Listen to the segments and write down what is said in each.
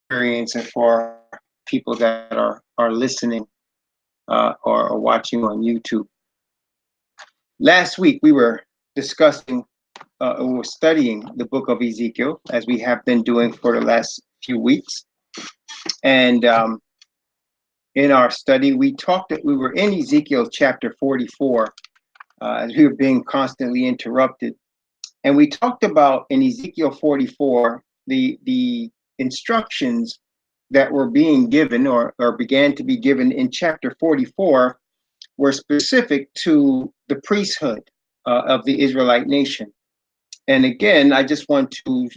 experience and for people that are listening or watching on YouTube. Last week we were discussing, we were studying the book of Ezekiel, as we have been doing for the last few weeks. And in our study, we were in Ezekiel chapter 44, as we were being constantly interrupted. And we talked about in Ezekiel 44, the instructions that were being given or began to be given in chapter 44 were specific to the priesthood of the Israelite nation. And again, I just want to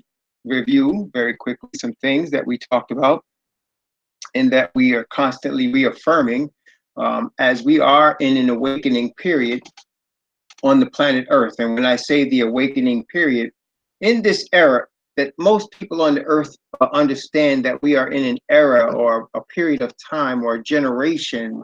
review very quickly some things that we talked about and that we are constantly reaffirming as we are in an awakening period on the planet Earth. And when I say the awakening period, in this era that most people on the earth understand that we are in an era or a period of time or a generation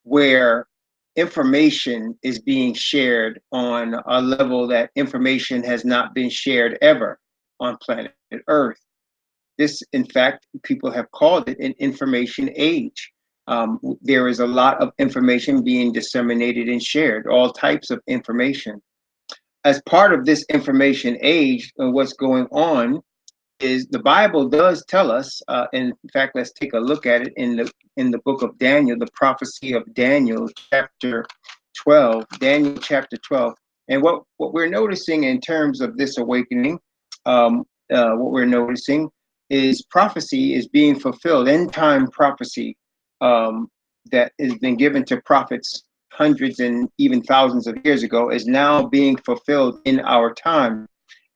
where information is being shared on a level that information has not been shared ever on planet Earth. This, in fact, people have called it an information age. There is a lot of information being disseminated and shared, all types of information. As part of this information age, what's going on is the Bible does tell us, in fact, let's take a look at it in the book of Daniel, the prophecy of Daniel, chapter 12, Daniel chapter 12. And what we're noticing in terms of this awakening, what we're noticing is prophecy is being fulfilled, end time prophecy that has been given to prophets hundreds and even thousands of years ago is now being fulfilled in our time.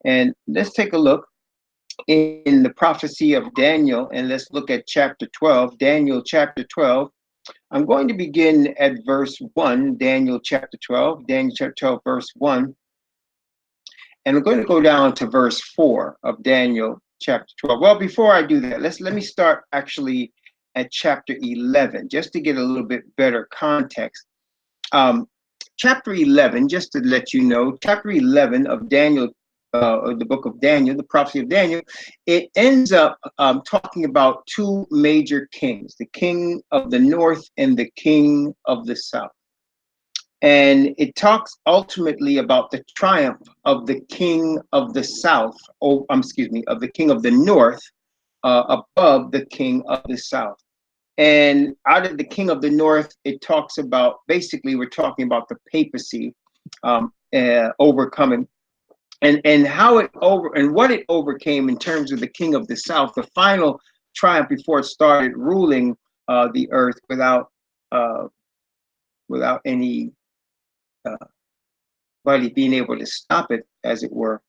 And let's take a look in the prophecy of Daniel, and let's look at chapter 12, Daniel chapter 12. I'm going to begin at verse 1, Daniel chapter 12, verse 1. And I'm going to go down to verse 4 of Daniel chapter 12. Well, before I do that, let me start actually at chapter 11, just to get a little bit better context. Chapter 11, just to let you know, chapter 11 of Daniel, the book of Daniel, the prophecy of Daniel, it ends up talking about two major kings, the king of the north and the king of the south. And it talks ultimately about the triumph of the king of the south, of the king of the north above the king of the south. And out of the king of the north, it talks about, basically, we're talking about the papacy overcoming and how it what it overcame in terms of the king of the south, the final triumph before it started ruling the earth without any buddy being able to stop it, as it were,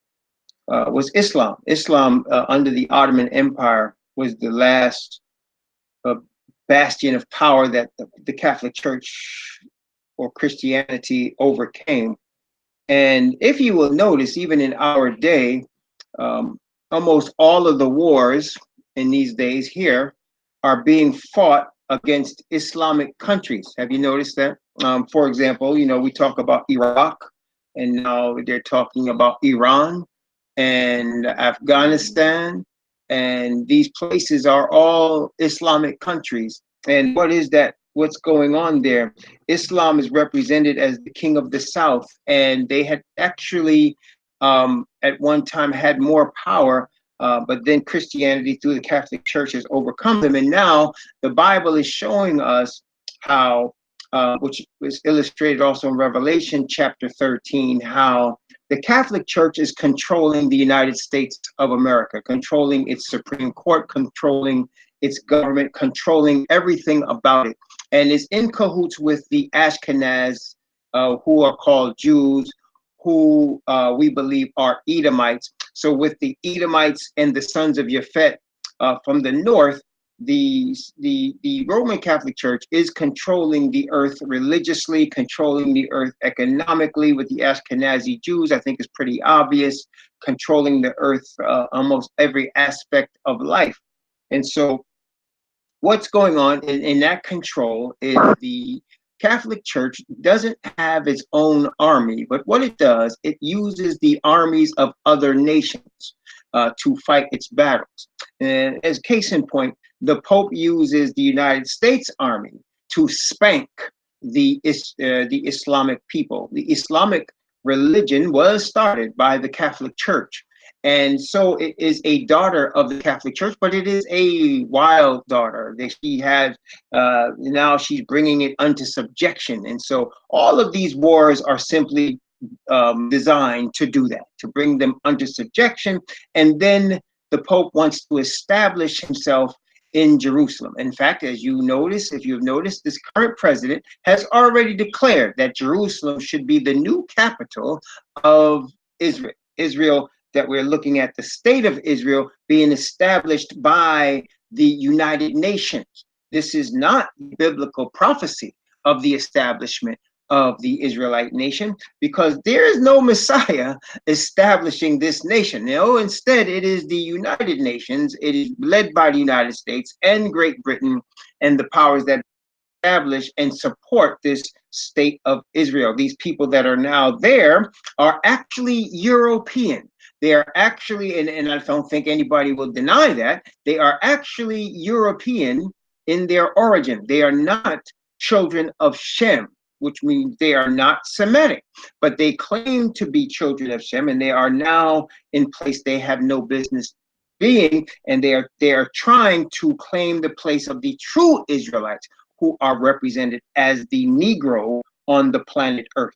was Islam. Islam under the Ottoman Empire was the last bastion of power that the Catholic Church or Christianity overcame. And if you will notice, even in our day, almost all of the wars in these days here are being fought against Islamic countries. Have you noticed that? For example, we talk about Iraq, and now they're talking about Iran and Afghanistan. And these places are all Islamic countries. And what is that? What's going on there? Islam is represented as the king of the south, and they had actually at one time had more power, but then Christianity through the Catholic Church has overcome them. And now the Bible is showing us how, which was illustrated also in Revelation chapter 13, how the Catholic Church is controlling the United States of America, controlling its Supreme Court, controlling its government, controlling everything about it, and is in cahoots with the Ashkenaz, who are called Jews, who we believe are Edomites. So with the Edomites and the sons of Japhet from the north, the Roman Catholic Church is controlling the earth religiously, controlling the earth economically with the Ashkenazi Jews. I think is pretty obvious, controlling the earth, almost every aspect of life. And so what's going on in that control is the Catholic Church doesn't have its own army, but what it does, it uses the armies of other nations. to fight its battles. And as case in point, the Pope uses the United States Army to spank the Islamic people. The Islamic religion was started by the Catholic Church. And so it is a daughter of the Catholic Church, but it is a wild daughter that she has. Now she's bringing it unto subjection. And so all of these wars are simply designed to do that, to bring them under subjection. And then the Pope wants to establish himself in Jerusalem. In fact, as you notice, if you've noticed, this current president has already declared that Jerusalem should be the new capital of Israel. Israel, that we're looking at the state of Israel being established by the United Nations. This is not biblical prophecy of the establishment of the Israelite nation, because there is no Messiah establishing this nation. No, instead, it is the United Nations. It is led by the United States and Great Britain and the powers that establish and support this state of Israel. These people that are now there are actually European. They are actually, and I don't think anybody will deny that, they are actually European in their origin. They are not children of Shem, which means they are not Semitic, but they claim to be children of Shem, and they are now in place they have no business being, and they are trying to claim the place of the true Israelites, who are represented as the Negro on the planet Earth.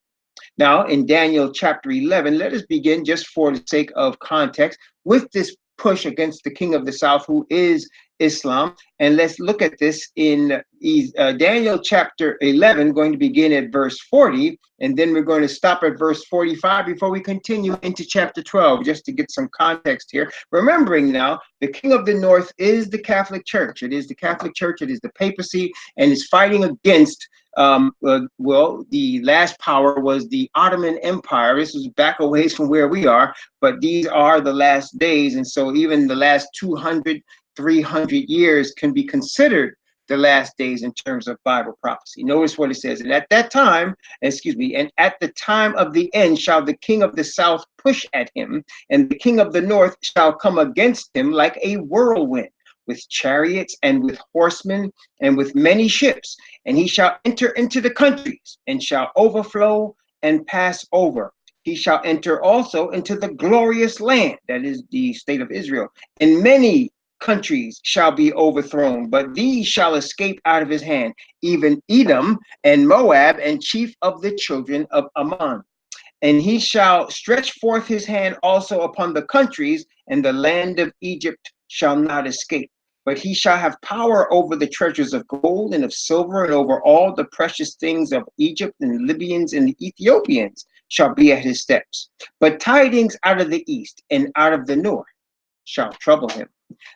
Now, in Daniel chapter 11, let us begin, just for the sake of context, with this push against the king of the south, who is Islam. And let's look at this in Daniel chapter 11, going to begin at verse 40, and then we're going to stop at verse 45 before we continue into chapter 12, just to get some context here. Remembering now, the king of the north is the Catholic Church. It is the Catholic Church, it is the papacy, and is fighting against well, the last power was the Ottoman Empire. This is back a ways from where we are, but these are the last days. And so even the last 200, 300 years can be considered the last days in terms of Bible prophecy. Notice what it says. And at that time, and at the time of the end shall the king of the south push at him, and the king of the north shall come against him like a whirlwind, with chariots and with horsemen and with many ships. And he shall enter into the countries and shall overflow and pass over. He shall enter also into the glorious land, that is the state of Israel, and many countries shall be overthrown, but these shall escape out of his hand, even Edom and Moab and chief of the children of Ammon. And he shall stretch forth his hand also upon the countries, and the land of Egypt shall not escape. But he shall have power over the treasures of gold and of silver, and over all the precious things of Egypt, and the Libyans and the Ethiopians shall be at his steps. But tidings out of the east and out of the north shall trouble him.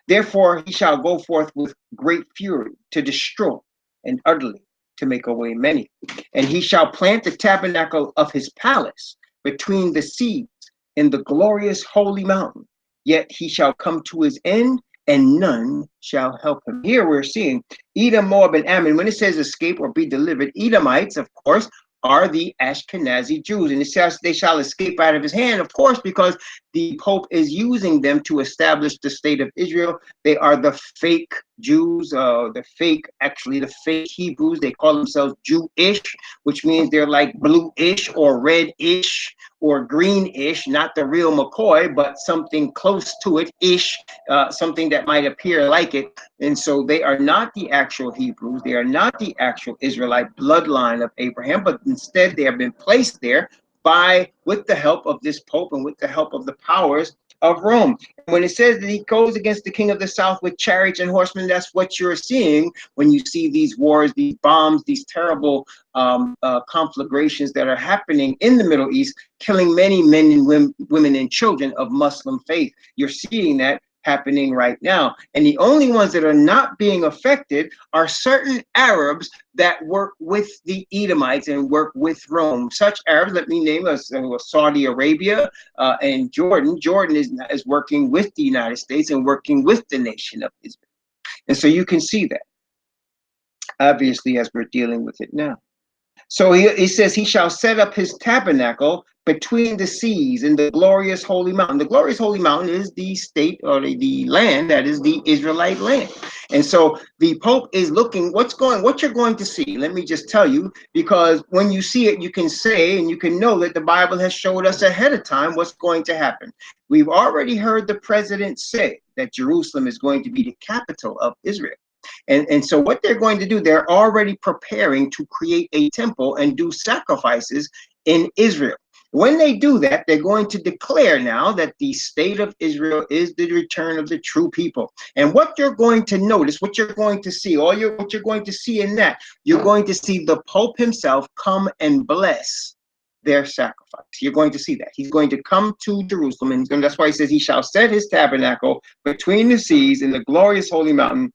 Therefore he shall go forth with great fury to destroy, and utterly to make away many. And he shall plant the tabernacle of his palace between the seas in the glorious holy mountain. Yet he shall come to his end, and none shall help him. Here we're seeing Edom, Moab, and Ammon. When it says escape or be delivered, Edomites, of course, are the Ashkenazi Jews, and it says they shall escape out of his hand, of course, because the Pope is using them to establish the state of Israel. They are the fake Jews, the fake Hebrews. They call themselves Jewish, which means they're like blue-ish or red-ish or green-ish, not the real McCoy, but something close to it-ish, something that might appear like it. And so they are not the actual Hebrews. They are not the actual Israelite bloodline of Abraham, but instead they have been placed there with the help of this Pope and with the help of the powers of Rome. And when it says that he goes against the king of the south with chariots and horsemen, that's what you're seeing when you see these wars, these bombs, these terrible conflagrations that are happening in the Middle East, killing many men and women and children of Muslim faith. You're seeing that happening right now. And the only ones that are not being affected are certain Arabs that work with the Edomites and work with Rome. Such Arabs, let me name us, Saudi Arabia and Jordan. Jordan is working with the United States and working with the nation of Israel. And so you can see that, obviously, as we're dealing with it now. So he says he shall set up his tabernacle between the seas in the glorious holy mountain. The glorious holy mountain is the state or the land that is the Israelite land. And so the Pope is looking, what you're going to see. Let me just tell you, because when you see it, you can say and you can know that the Bible has showed us ahead of time what's going to happen. We've already heard the president say that Jerusalem is going to be the capital of Israel. And so what they're going to do, they're already preparing to create a temple and do sacrifices in Israel. When they do that, they're going to declare now that the state of Israel is the return of the true people. And what you're going to notice, what you're going to see, what you're going to see in that, you're going to see the Pope himself come and bless their sacrifice. You're going to see that. He's going to come to Jerusalem, and that's why he says he shall set his tabernacle between the seas in the glorious holy mountain.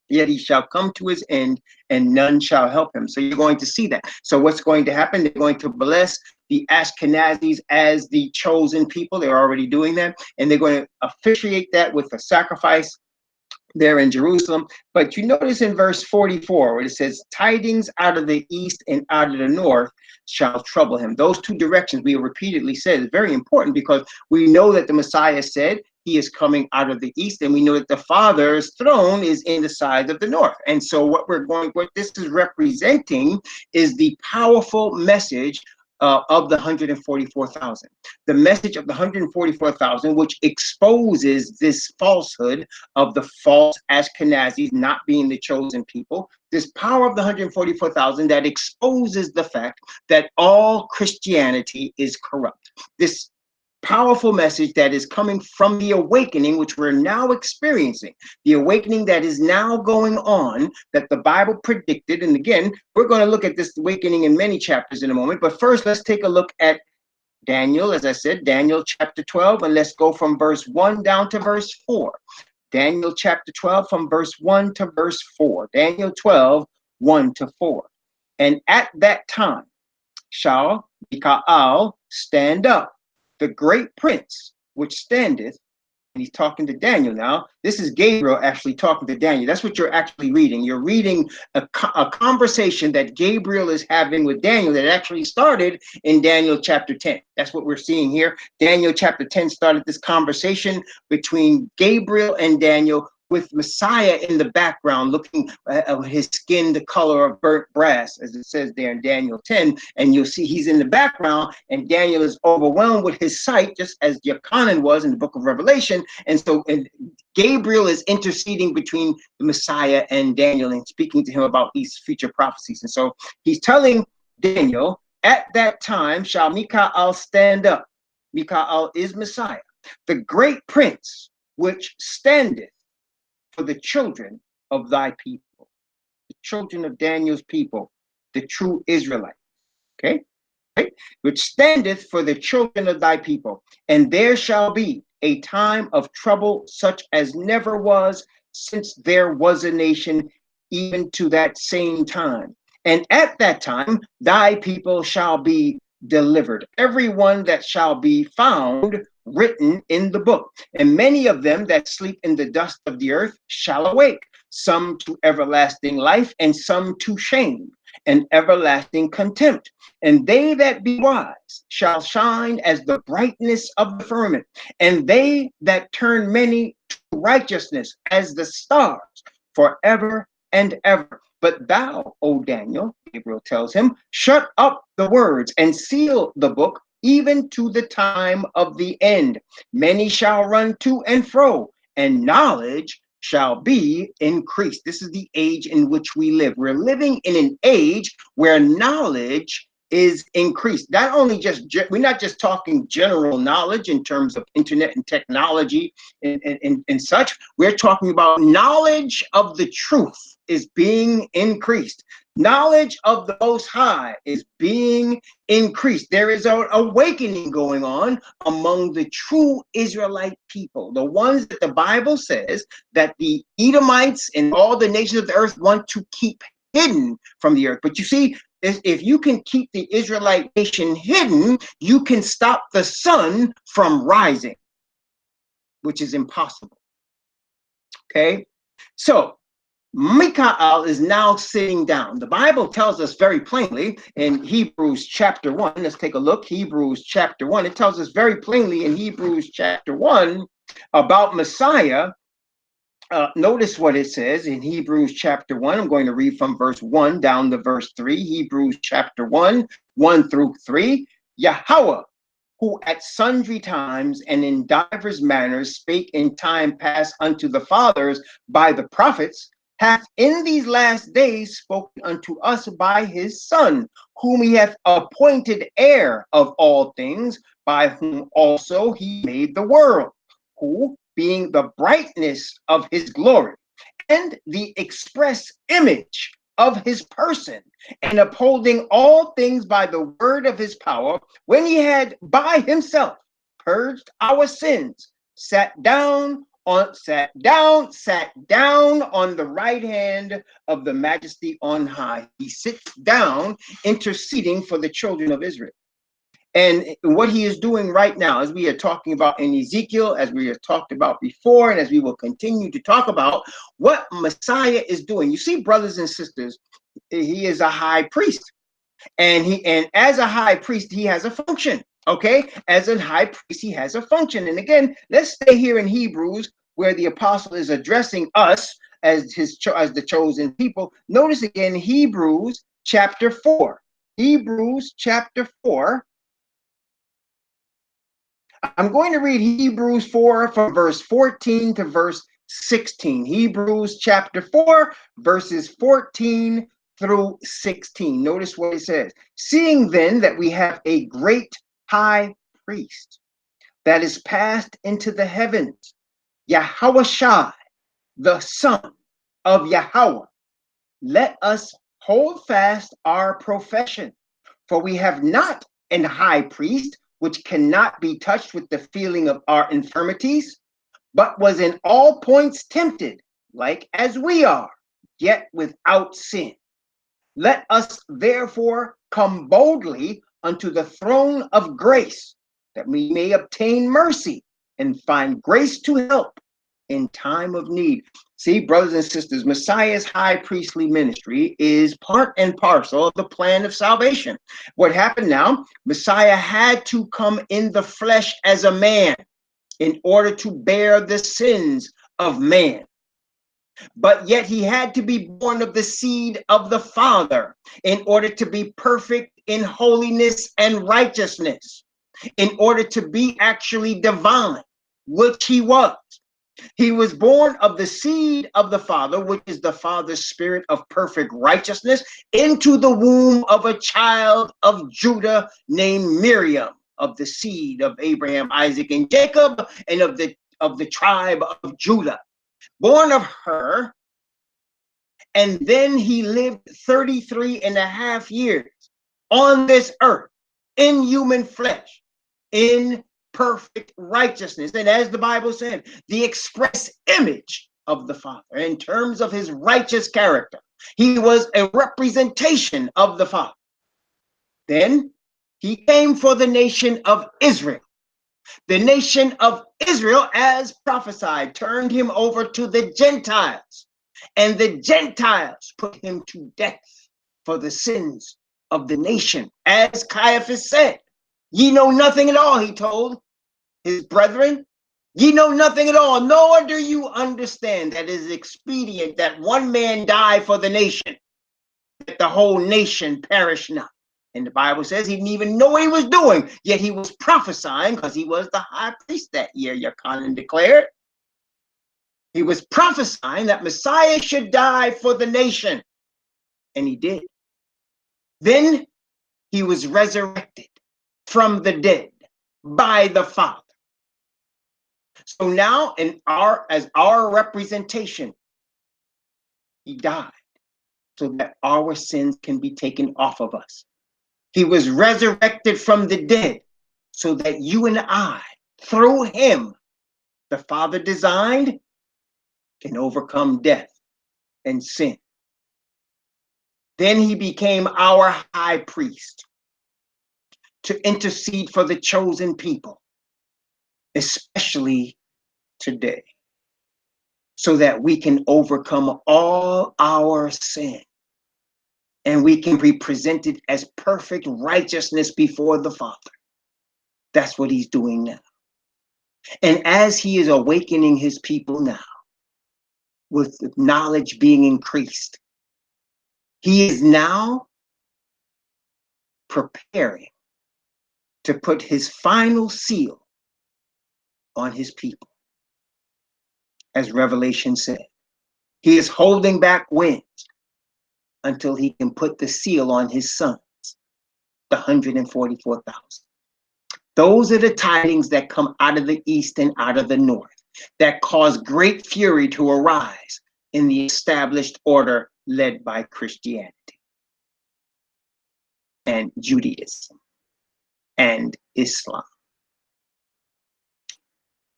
Yet he shall come to his end, and none shall help him. So you're going to see that. So what's going to happen? They're going to bless the Ashkenazis as the chosen people. They're already doing that. And they're going to officiate that with a sacrifice there in Jerusalem. But you notice in verse 44, where it says, tidings out of the east and out of the north shall trouble him. Those two directions we repeatedly said is very important, because we know that the Messiah said he is coming out of the east, and we know that the Father's throne is in the side of the north. And so what this is representing is the powerful message of the 144,000. The message of the 144,000, which exposes this falsehood of the false Ashkenazis not being the chosen people. This power of the 144,000 that exposes the fact that all Christianity is corrupt. This powerful message that is coming from the awakening, which we're now experiencing, the awakening that is now going on, that the Bible predicted. And again, we're going to look at this awakening in many chapters in a moment. But first, let's take a look at Daniel, as I said, Daniel chapter 12, and let's go from verse 1 down to verse 4. Daniel chapter 12 from verse 1 to verse 4. Daniel 12, 1 to 4. And at that time shall Michael stand up, the great prince which standeth, and he's talking to Daniel now. This is Gabriel actually talking to Daniel. That's what you're actually reading. You're reading a conversation that Gabriel is having with Daniel that actually started in Daniel chapter 10. That's what we're seeing here. Daniel chapter 10 started this conversation between Gabriel and Daniel, with Messiah in the background, looking at his skin, the color of burnt brass, as it says there in Daniel 10. And you'll see he's in the background, and Daniel is overwhelmed with his sight, just as Yochanan was in the book of Revelation. And so Gabriel is interceding between the Messiah and Daniel and speaking to him about these future prophecies. And so he's telling Daniel, at that time shall Michael stand up. Michael is Messiah, the great prince which standeth for the children of thy people, the children of Daniel's people, the true Israelites, okay? Right? Which standeth for the children of thy people. And there shall be a time of trouble such as never was since there was a nation, even to that same time. And at that time, thy people shall be delivered, everyone that shall be found written in the book. And many of them that sleep in the dust of the earth shall awake, some to everlasting life, and some to shame and everlasting contempt. And they that be wise shall shine as the brightness of the firmament, and they that turn many to righteousness as the stars forever and ever. But thou, O Daniel, Gabriel tells him, shut up the words and seal the book, even to the time of the end. Many shall run to and fro, and knowledge shall be increased. This is the age in which we live. We're living in an age where knowledge is increased. Not only we're not just talking general knowledge in terms of internet and technology and such. We're talking about knowledge of the truth is being increased. Knowledge of the Most High is being increased. There is an awakening going on among the true Israelite people, the ones that the Bible says that the Edomites and all the nations of the earth want to keep hidden from the earth. But you see, if you can keep the Israelite nation hidden, you can stop the sun from rising, which is impossible. Okay, so Michael is now sitting down. The Bible tells us very plainly in Hebrews chapter 1. Let's take a look. Hebrews chapter 1. It tells us very plainly in Hebrews chapter 1 about Messiah. Notice what it says in Hebrews chapter 1. I'm going to read from verse 1 down to verse 3. Hebrews chapter 1, 1 through 3. Yahweh, who at sundry times and in divers manners spake in time past unto the fathers by the prophets, hath in these last days spoken unto us by his Son, whom he hath appointed heir of all things, by whom also he made the world, who, being the brightness of his glory and the express image of his person, and upholding all things by the word of his power, when he had by himself purged our sins, sat down on the right hand of the majesty on high. He sits down interceding for the children of Israel. And what he is doing right now, as we are talking about in Ezekiel, as we have talked about before, and as we will continue to talk about, what Messiah is doing. You see, brothers and sisters, he is a high priest. And as a high priest, he has a function. Okay? As a high priest, he has a function. And again, let's stay here in Hebrews, where the apostle is addressing us as the chosen people. Notice again Hebrews chapter 4. Hebrews chapter 4. I'm going to read Hebrews 4 from verse 14 to verse 16. Hebrews chapter 4, verses 14 through 16. Notice what it says. Seeing then that we have a great high priest that is passed into the heavens, Yahushua, the Son of Yahweh, let us hold fast our profession. For we have not an high priest which cannot be touched with the feeling of our infirmities, but was in all points tempted, like as we are, yet without sin. Let us therefore come boldly unto the throne of grace, that we may obtain mercy and find grace to help in time of need. See, brothers and sisters, Messiah's high priestly ministry is part and parcel of the plan of salvation. What happened now? Messiah had to come in the flesh as a man in order to bear the sins of man. But yet he had to be born of the seed of the Father in order to be perfect in holiness and righteousness, in order to be actually divine, which he was. He was born of the seed of the Father, which is the Father's spirit of perfect righteousness, into the womb of a child of Judah named Miriam, of the seed of Abraham, Isaac, and Jacob, and of the tribe of Judah. Born of her, and then he lived 33 and a half years on this earth in human flesh, in perfect righteousness. And as the Bible said, the express image of the Father in terms of his righteous character. He was a representation of the Father. Then he came for the nation of Israel. The nation of Israel, as prophesied, turned him over to the Gentiles. And the Gentiles put him to death for the sins of the nation. As Caiaphas said, ye know nothing at all, he told his brethren. Ye know nothing at all, nor do you understand that it is expedient that one man die for the nation, that the whole nation perish not. And the Bible says he didn't even know what he was doing, yet he was prophesying because he was the high priest that year, Yochanan declared. He was prophesying that Messiah should die for the nation, and he did. Then he was resurrected from the dead by the Father. So now, as our representation, he died so that our sins can be taken off of us. He was resurrected from the dead so that you and I, through him, the Father designed, can overcome death and sin. Then he became our high priest to intercede for the chosen people, especially today. so that we can overcome all our sin and we can be presented as perfect righteousness before the Father. That's what he's doing now. And as he is awakening his people now, with knowledge being increased, he is now preparing to put his final seal on his people. As Revelation said, he is holding back winds until he can put the seal on his sons, the 144,000. Those are the tidings that come out of the east and out of the north, that cause great fury to arise in the established order led by Christianity and Judaism and Islam.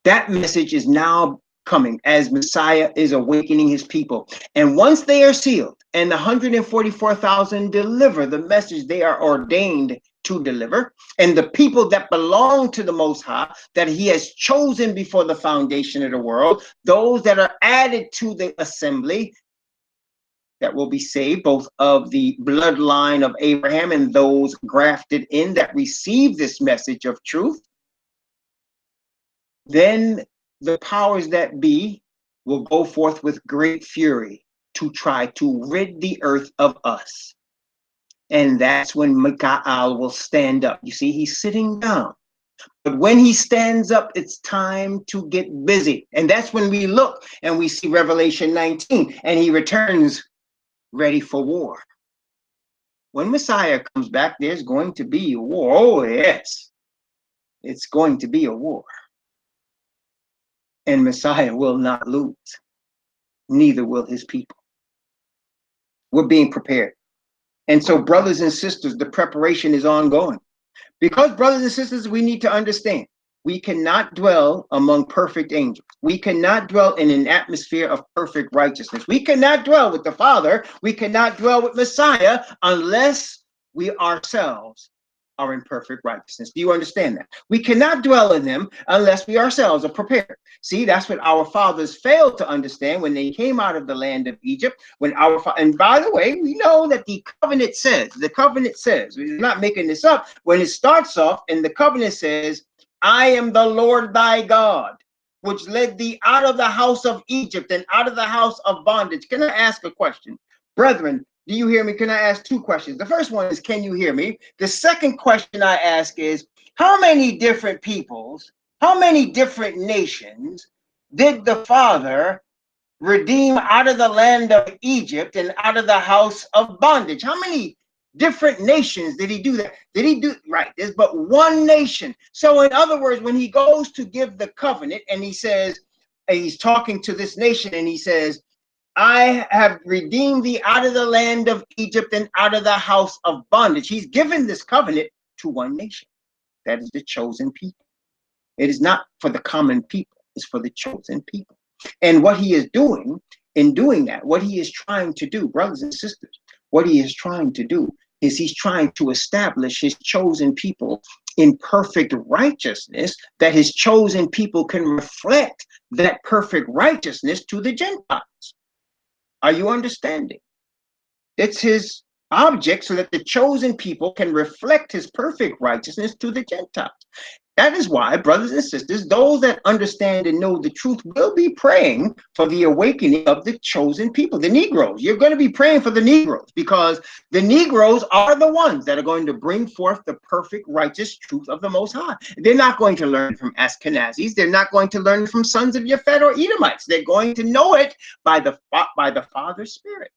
That message is now coming as Messiah is awakening his people. And once they are sealed and the 144,000 deliver the message they are ordained to deliver, and the people that belong to the Most High, that he has chosen before the foundation of the world, those that are added to the assembly that will be saved, both of the bloodline of Abraham and those grafted in that receive this message of truth, then the powers that be will go forth with great fury to try to rid the earth of us. And that's when Mikael will stand up. You see, he's sitting down. But when he stands up, it's time to get busy. And that's when we look and we see Revelation 19, and he returns ready for war. When Messiah comes back, there's going to be a war. Oh, yes. It's going to be a war. And Messiah will not lose. Neither will his people. We're being prepared. And so, brothers and sisters, the preparation is ongoing. Because, brothers and sisters, we need to understand, we cannot dwell among perfect angels. We cannot dwell in an atmosphere of perfect righteousness. We cannot dwell with the Father. We cannot dwell with Messiah unless we ourselves are in perfect righteousness. Do you understand that? We cannot dwell in them unless we ourselves are prepared. See, that's what our fathers failed to understand when they came out of the land of Egypt. And by the way, we know that the covenant says, we're not making this up, when it starts off and the covenant says, I am the Lord thy God, which led thee out of the house of Egypt and out of the house of bondage. Can I ask a question? Brethren, do you hear me? Can I ask two questions? The first one is, can you hear me? The second question I ask is, how many different peoples, how many different nations did the Father redeem out of the land of Egypt and out of the house of bondage? How many different nations did he do that? Did he do, right, there's but one nation. So in other words, when he goes to give the covenant and he says, he's talking to this nation and he says, I have redeemed thee out of the land of Egypt and out of the house of bondage. He's given this covenant to one nation. That is the chosen people. It is not for the common people. It's for the chosen people. And what he is doing in doing that, what he is trying to do, brothers and sisters, what he is trying to do is he's trying to establish his chosen people in perfect righteousness, that his chosen people can reflect that perfect righteousness to the Gentiles. Are you understanding? It's his object so that the chosen people can reflect his perfect righteousness to the Gentiles. That is why, brothers and sisters, those that understand and know the truth will be praying for the awakening of the chosen people, the Negroes. You're going to be praying for the Negroes because the Negroes are the ones that are going to bring forth the perfect righteous truth of the Most High. They're not going to learn from Ashkenazis. They're not going to learn from sons of Yafet or Edomites. They're going to know it by the Father's Spirit.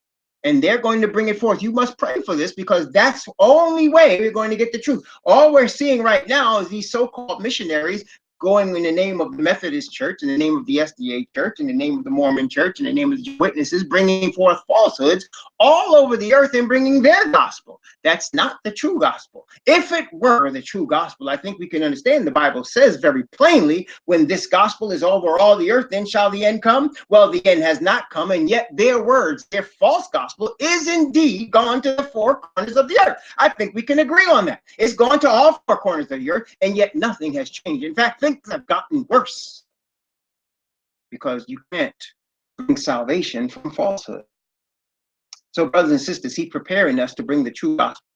And they're going to bring it forth. You must pray for this because that's the only way we're going to get the truth. All we're seeing right now is these so-called missionaries going in the name of the Methodist Church, in the name of the SDA Church, in the name of the Mormon Church, in the name of the witnesses, bringing forth falsehoods all over the earth and bringing their gospel. That's not the true gospel. If it were the true gospel, I think we can understand the Bible says very plainly, when this gospel is over all the earth, then shall the end come. Well, the end has not come, and yet their words, their false gospel is indeed gone to the four corners of the earth. I think we can agree on that. It's gone to all four corners of the earth, and yet nothing has changed. In fact, things have gotten worse because you can't bring salvation from falsehood. So, brothers and sisters, he's preparing us to bring the true gospel.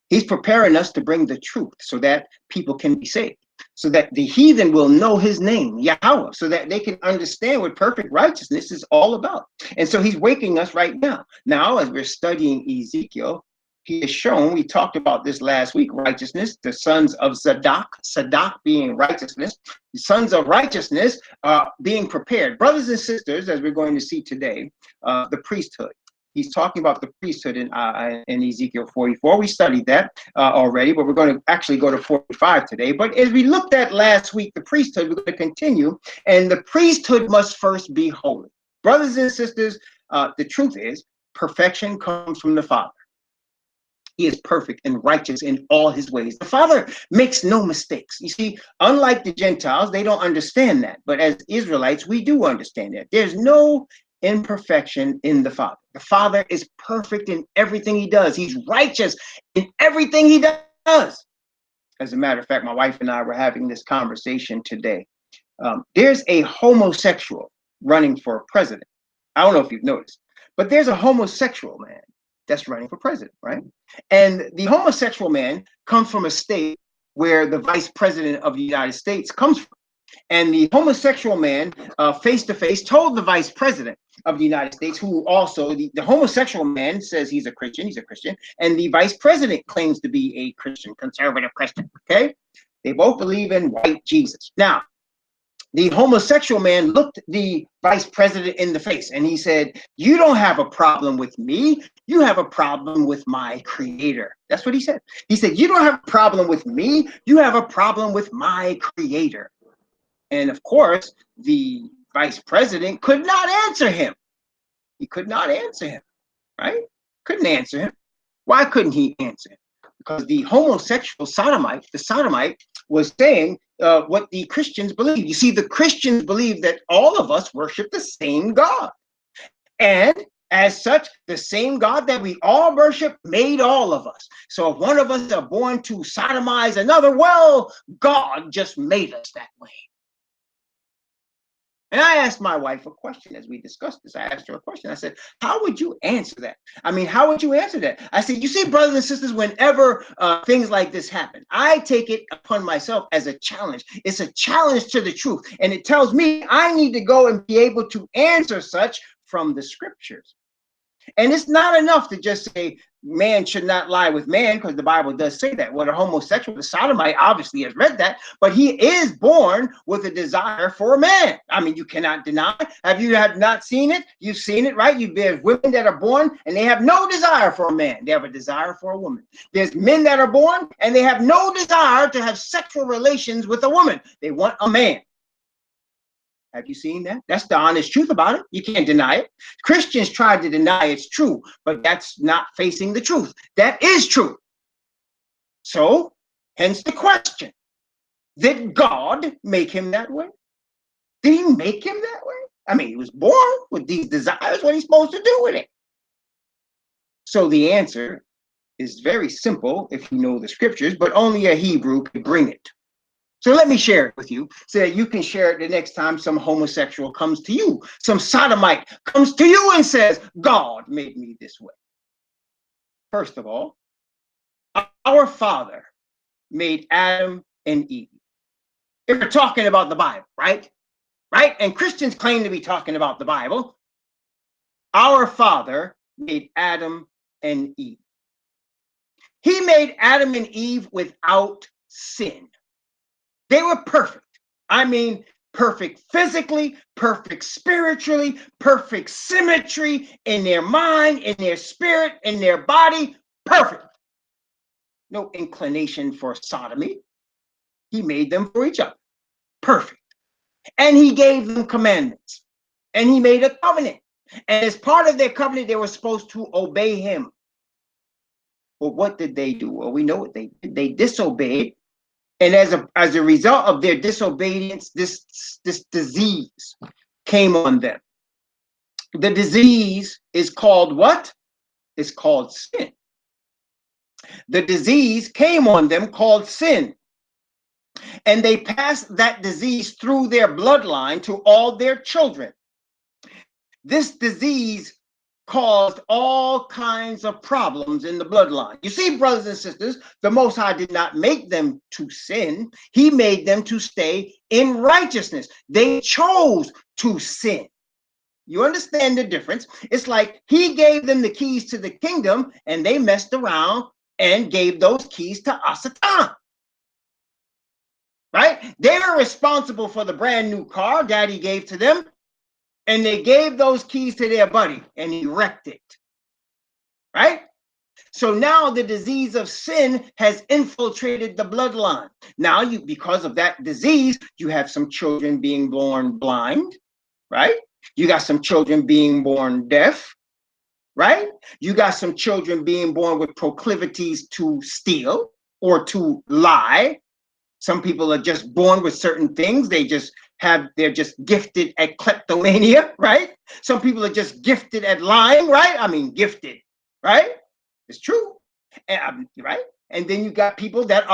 He's preparing us to bring the truth so that people can be saved, so that the heathen will know his name, Yahweh, so that they can understand what perfect righteousness is all about. And so he's waking us right now. Now, as we're studying Ezekiel, he has shown, we talked about this last week, righteousness, the sons of Zadok being righteousness, the sons of righteousness being prepared. Brothers and sisters, as we're going to see today, the priesthood. He's talking about the priesthood in Ezekiel 44. We studied that already, but we're going to actually go to 45 today. But as we looked at last week, the priesthood, we're going to continue. And the priesthood must first be holy. Brothers and sisters, the truth is, perfection comes from the Father. He is perfect and righteous in all his ways. The Father makes no mistakes. You see, unlike the Gentiles, they don't understand that. But as Israelites, we do understand that. There's no imperfection in the Father. The Father is perfect in everything he does. He's righteous in everything he does. As a matter of fact, my wife and I were having this conversation today. There's a homosexual running for president. I don't know if you've noticed, but there's a homosexual man that's running for president, right? And the homosexual man comes from a state where the vice president of the United States comes from. And the homosexual man, face-to-face, told the vice president of the United States, who also, the homosexual man says he's a Christian, and the vice president claims to be a Christian, conservative Christian, okay? They both believe in white Jesus. Now, the homosexual man looked the vice president in the face and he said, "You don't have a problem with me. You have a problem with my creator." That's what he said. He said, "You don't have a problem with me. You have a problem with my creator." And of course, the vice president could not answer him. He could not answer him, right? Couldn't answer him. Why couldn't he answer him? Because the homosexual sodomite, the sodomite, was saying what the Christians believe. You see, the Christians believe that all of us worship the same God. And as such, the same God that we all worship made all of us. So if one of us are born to sodomize another, well, God just made us that way. And I asked my wife a question as we discussed this. I asked her a question. I said, "How would you answer that?" I mean, how would you answer that? I said, "You see, brothers and sisters, whenever things like this happen, I take it upon myself as a challenge. It's a challenge to the truth. And it tells me I need to go and be able to answer such from the scriptures." And it's not enough to just say man should not lie with man, because the Bible does say that. Well, a homosexual, the sodomite, obviously has read that, but he is born with a desire for a man. I mean, you cannot deny. Have you not seen it? You've seen it, right? There's women that are born and they have no desire for a man. They have a desire for a woman. There's men that are born and they have no desire to have sexual relations with a woman. They want a man. Have you seen that? That's the honest truth about it. You can't deny it. Christians try to deny it's true, but that's not facing the truth. That is true. So, hence the question. Did God make him that way? Did he make him that way? I mean, he was born with these desires. What are you supposed to do with it? So the answer is very simple if you know the scriptures, but only a Hebrew could bring it. So let me share it with you so that you can share it the next time some homosexual comes to you, some sodomite comes to you and says, "God made me this way." First of all, our Father made Adam and Eve. If we're talking about the Bible, right? Right? And Christians claim to be talking about the Bible. Our Father made Adam and Eve. He made Adam and Eve without sin. They were perfect. I mean, perfect physically, perfect spiritually, perfect symmetry in their mind, in their spirit, in their body. Perfect. No inclination for sodomy. He made them for each other. Perfect. And he gave them commandments. And he made a covenant. And as part of their covenant, they were supposed to obey him. Well, what did they do? Well, we know what they did. They disobeyed. And as a result of their disobedience, this disease came on them. The disease is called what? It's called sin. The disease came on them called sin. And they passed that disease through their bloodline to all their children. this disease caused all kinds of problems in the bloodline. You see, brothers and sisters, the Most High did not make them to sin. He made them to stay in righteousness. They chose to sin. You understand the difference? It's like he gave them the keys to the kingdom and they messed around and gave those keys to Asatan. Right? They are responsible for the brand new car Daddy gave to them, and they gave those keys to their buddy and he wrecked it. Right? So now the disease of sin has infiltrated the bloodline. Now because of that disease, you have some children being born blind, right? You got some children being born deaf, right? You got some children being born with proclivities to steal or to lie. Some people are just born with certain things. They're just gifted at kleptomania, right? Some people are just gifted at lying, right? I mean, gifted, right? It's true, right? And then you got people that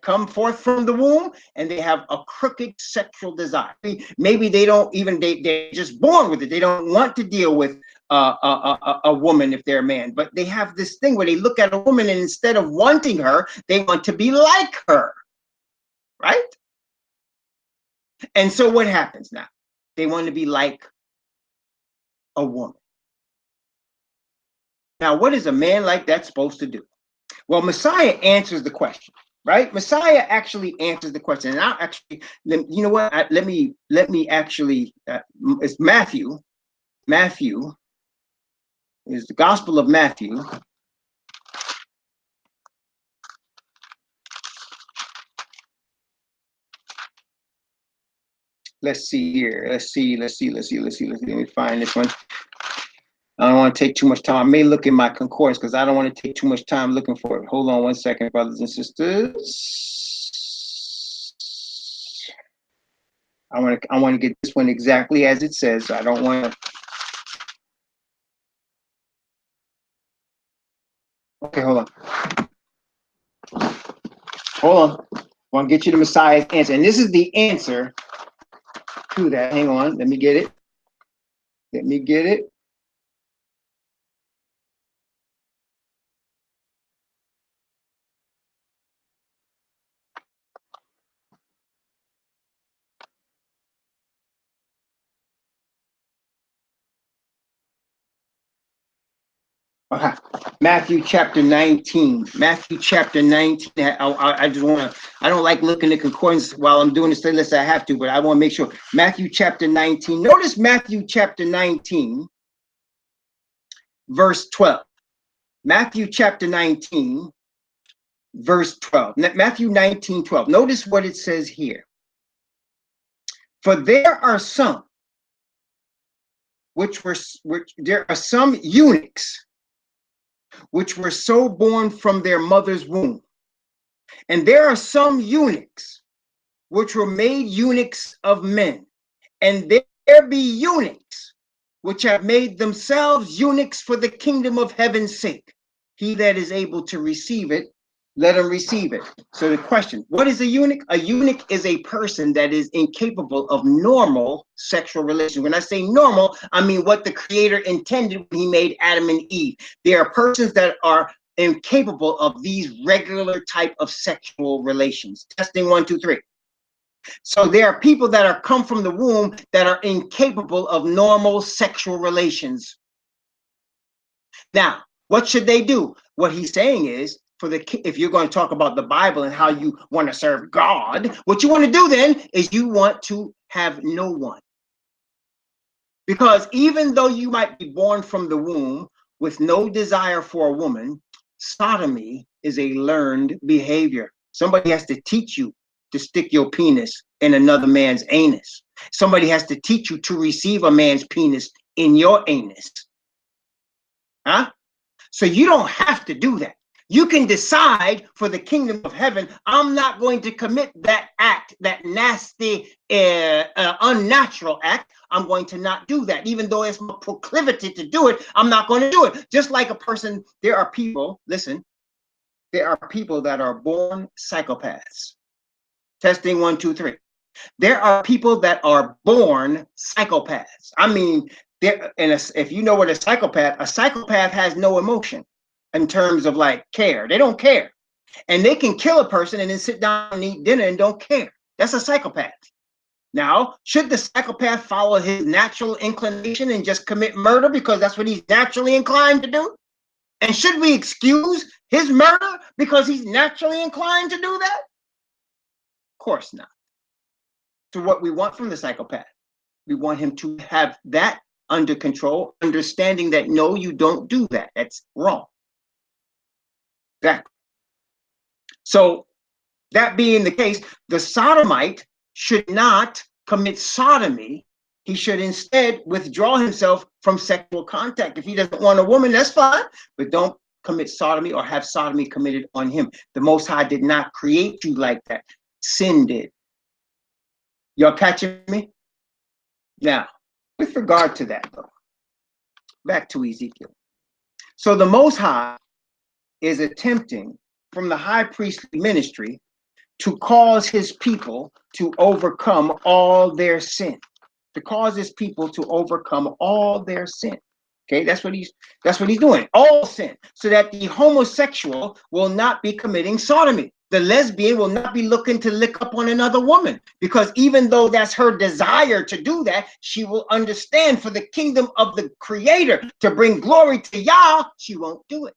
come forth from the womb and they have a crooked sexual desire. Maybe they're just born with it. They don't want to deal with a woman if they're a man, but they have this thing where they look at a woman and instead of wanting her, they want to be like her, right? And so what happens now? They want to be like a woman. Now, what is a man like that supposed to do? Well, Messiah answers the question, right? Messiah actually answers the question. And I'll actually, you know what? Let me actually, it's Matthew. Matthew is the Gospel of Matthew. Let's see here. Let's see. Let me find this one. I don't want to take too much time. I may look in my concordance because I don't want to take too much time looking for it. Hold on one second, brothers and sisters. I want to get this one exactly as it says. I don't want to. Okay, hold on. Hold on. I want to get you the Messiah's answer. And this is the answer to that. Hang on. Let me get it. Let me get it. Okay. Matthew chapter 19. Matthew chapter 19. I just want to, I don't like looking at concordance while I'm doing this unless I have to, but I want to make sure. Matthew chapter 19. Notice Matthew chapter 19, verse 12. Matthew chapter 19, verse 12. Matthew 19, 12. Notice what it says here. For there are some, there are some eunuchs which were so born from their mother's womb. And there are some eunuchs which were made eunuchs of men. And there be eunuchs which have made themselves eunuchs for the kingdom of heaven's sake. He that is able to receive it, let him receive it. So the question, what is a eunuch? A eunuch is a person that is incapable of normal sexual relations. When I say normal, I mean what the Creator intended when he made Adam and Eve. There are persons that are incapable of these regular type of sexual relations. Testing 1, 2, 3. So there are people that are come from the womb that are incapable of normal sexual relations. Now, what should they do? What he's saying is, if you're going to talk about the Bible and how you want to serve God, what you want to do then is you want to have no one. Because even though you might be born from the womb with no desire for a woman, sodomy is a learned behavior. Somebody has to teach you to stick your penis in another man's anus. Somebody has to teach you to receive a man's penis in your anus. Huh? So you don't have to do that. You can decide for the kingdom of heaven, I'm not going to commit that act, that nasty, unnatural act. I'm going to not do that. Even though it's my proclivity to do it, I'm not going to do it. Just like a person, there are people, listen, there are people that are born psychopaths. Testing 1, 2, 3. There are people that are born psychopaths. I mean, If you know what a psychopath has no emotion in terms of like care. They don't care. And they can kill a person and then sit down and eat dinner and don't care. That's a psychopath. Now, should the psychopath follow his natural inclination and just commit murder because that's what he's naturally inclined to do? And should we excuse his murder because he's naturally inclined to do that? Of course not. So what we want from the psychopath, we want him to have that under control, understanding that no, you don't do that. That's wrong. Exactly. So that being the case, the sodomite should not commit sodomy. He should instead withdraw himself from sexual contact. If he doesn't want a woman, that's fine, but don't commit sodomy or have sodomy committed on him. The Most High did not create you like that. Sin did. Y'all catching me? Now, with regard to that, though, back to Ezekiel. So the Most High is attempting from the high priestly ministry to cause his people to overcome all their sin. To cause his people to overcome all their sin. Okay, that's what he's doing. All sin. So that the homosexual will not be committing sodomy. The lesbian will not be looking to lick up on another woman. Because even though that's her desire to do that, she will understand for the kingdom of the Creator to bring glory to Yah, she won't do it.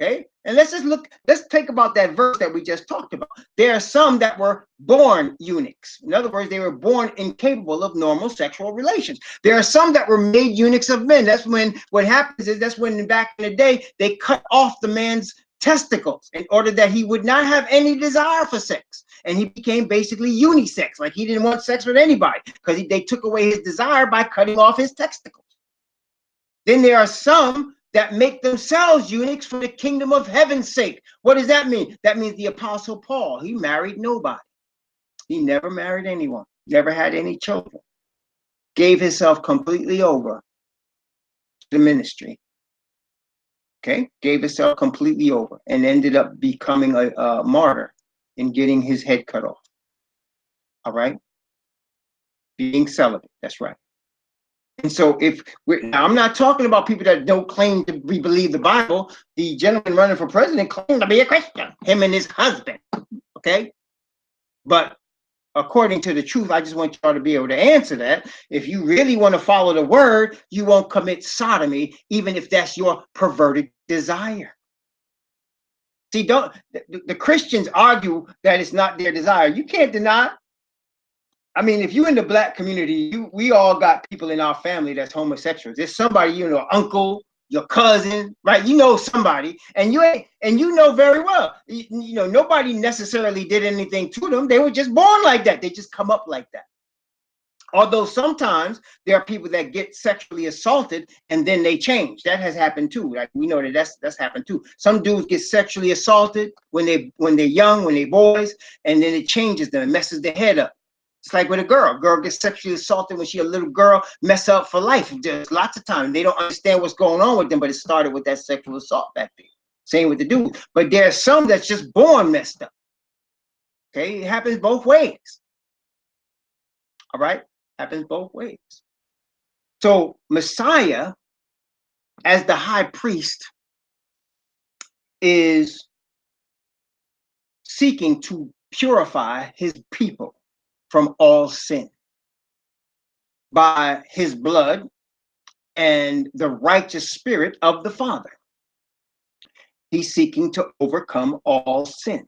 Okay, and let's take about that verse that we just talked about. There are some that were born eunuchs. In other words, they were born incapable of normal sexual relations. There are some that were made eunuchs of men. That's when what happens is that's when back in the day they cut off the man's testicles in order that he would not have any desire for sex. And he became basically unisex, like he didn't want sex with anybody because they took away his desire by cutting off his testicles. Then there are some that make themselves eunuchs for the kingdom of heaven's sake. What does that mean? That means the Apostle Paul, he married nobody. He never married anyone, never had any children, gave himself completely over to the ministry. Okay, gave himself completely over and ended up becoming a martyr and getting his head cut off. All right, being celibate, that's right. And so now I'm not talking about people that don't claim to believe the Bible. The gentleman running for president claimed to be a Christian, him and his husband, okay? But according to the truth, I just want y'all to be able to answer that. If you really want to follow the word, you won't commit sodomy, even if that's your perverted desire. See, the Christians argue that it's not their desire. You can't deny. I mean, if you're in the Black community, we all got people in our family that's homosexuals. There's somebody, you know, uncle, your cousin, right? You know somebody, and you know very well. You know, nobody necessarily did anything to them. They were just born like that. They just come up like that. Although sometimes there are people that get sexually assaulted and then they change. That has happened too. Like we know that's happened too. Some dudes get sexually assaulted when they're young, when they're boys, and then it changes them, it messes their head up. It's like with a girl. Girl gets sexually assaulted when she's a little girl, mess up for life. There's lots of times they don't understand what's going on with them, but it started with that sexual assault back then. Same with the dude. But there's some that's just born messed up. Okay, it happens both ways. All right, happens both ways. So Messiah, as the high priest, is seeking to purify his people from all sin by his blood and the righteous spirit of the Father. He's seeking to overcome all sin.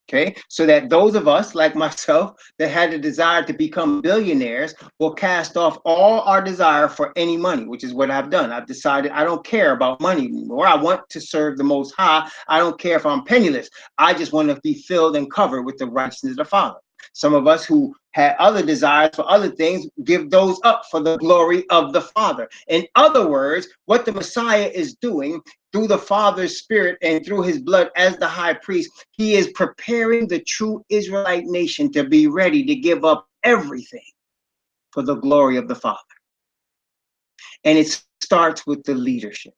Okay, so that those of us like myself that had a desire to become billionaires will cast off all our desire for any money, which is what I've done. I've decided I don't care about money anymore. I want to serve the Most High. I don't care if I'm penniless. I just want to be filled and covered with the righteousness of the Father. Some of us who had other desires for other things give those up for the glory of the Father. In other words, what the Messiah is doing through the Father's Spirit and through his blood as the high priest, he is preparing the true Israelite nation to be ready to give up everything for the glory of the Father. And it starts with the leadership.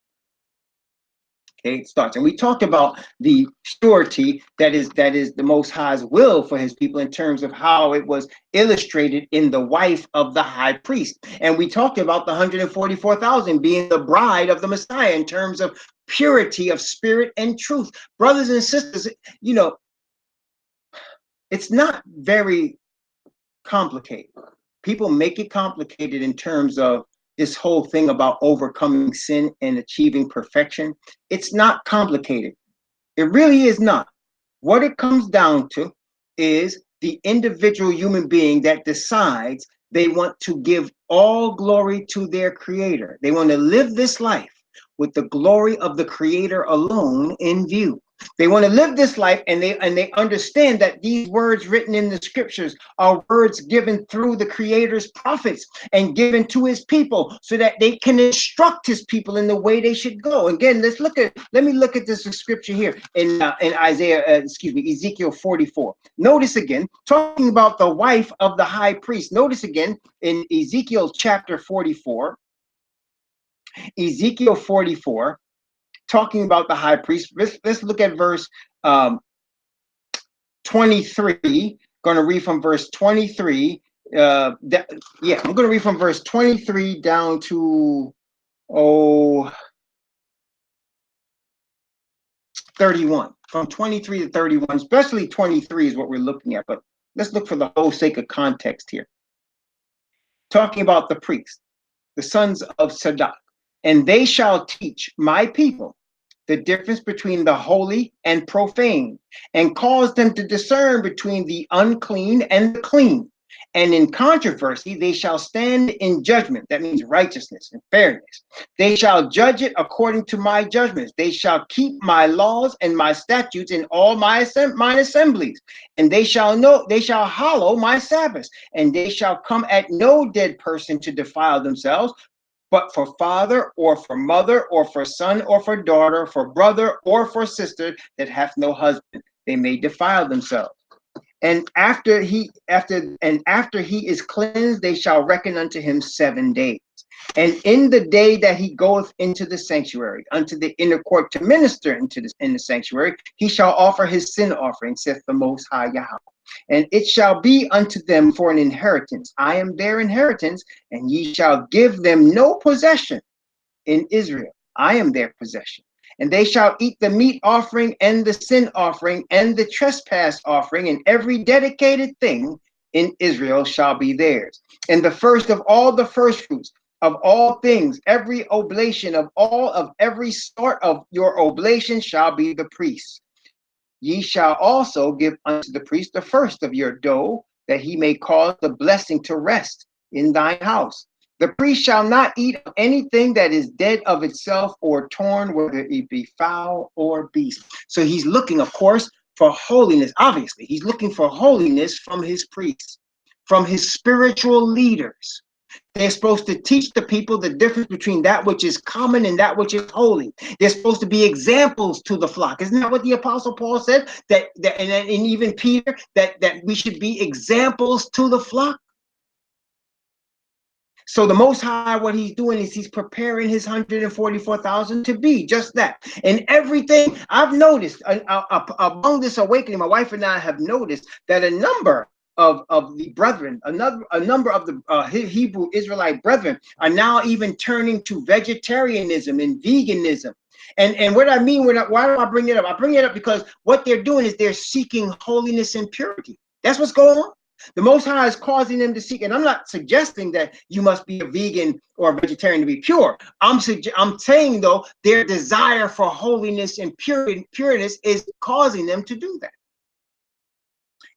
Okay, it starts. And we talked about the surety that is the Most High's will for his people in terms of how it was illustrated in the wife of the high priest. And we talked about the 144,000 being the bride of the Messiah in terms of purity of spirit and truth. Brothers and sisters, you know, it's not very complicated. People make it complicated in terms of this whole thing about overcoming sin and achieving perfection. It's not complicated. It really is not. What it comes down to is the individual human being that decides they want to give all glory to their creator. They want to live this life with the glory of the creator alone in view. They want to live this life, and they understand that these words written in the scriptures are words given through the creator's prophets and given to his people so that they can instruct his people in the way they should go. Again, let me look at this scripture here in Ezekiel 44. Notice again, talking about the wife of the high priest. Notice again in Ezekiel chapter 44, Ezekiel 44, talking about the high priest. Let's look at verse 23. Going to read from verse 23. I'm going to read from verse 23 down to 31. From 23 to 31, especially 23 is what we're looking at, but let's look for the whole sake of context here. Talking about the priests, the sons of Sadak, and they shall teach my people the difference between the holy and profane, and cause them to discern between the unclean and the clean. And in controversy, they shall stand in judgment. That means righteousness and fairness. They shall judge it according to my judgments. They shall keep my laws and my statutes in all mine assemblies. And they shall hallow my Sabbaths. And they shall come at no dead person to defile themselves, but for father or for mother or for son or for daughter, for brother or for sister that hath no husband, they may defile themselves. And after he is cleansed, they shall reckon unto him 7 days. And in the day that he goeth into the sanctuary, unto the inner court to minister in the sanctuary, he shall offer his sin offering, saith the Most High Yahweh. And it shall be unto them for an inheritance. I am their inheritance, and ye shall give them no possession in Israel. I am their possession. And they shall eat the meat offering and the sin offering and the trespass offering, and every dedicated thing in Israel shall be theirs. And the first of all the firstfruits of all things, every oblation of every sort of your oblation shall be the priest. Ye shall also give unto the priest the first of your dough, that he may cause the blessing to rest in thine house. The priest shall not eat of anything that is dead of itself or torn, whether it be fowl or beast. So he's looking, of course, for holiness. Obviously, he's looking for holiness from his priests, from his spiritual leaders. They're supposed to teach the people the difference between that which is common and that which is holy. They're supposed to be examples to the flock. Isn't that what the Apostle Paul said? And even Peter, that we should be examples to the flock. So the Most High, what he's doing is he's preparing his 144,000 to be just that. And everything I've noticed among this awakening, my wife and I have noticed that a number of the brethren, a number of the Hebrew Israelite brethren are now even turning to vegetarianism and veganism. And what I mean, why do I bring it up? I bring it up because what they're doing is they're seeking holiness and purity. That's what's going on. The Most High is causing them to seek, and I'm not suggesting that you must be a vegan or a vegetarian to be pure. I'm saying, though, their desire for holiness and pureness is causing them to do that.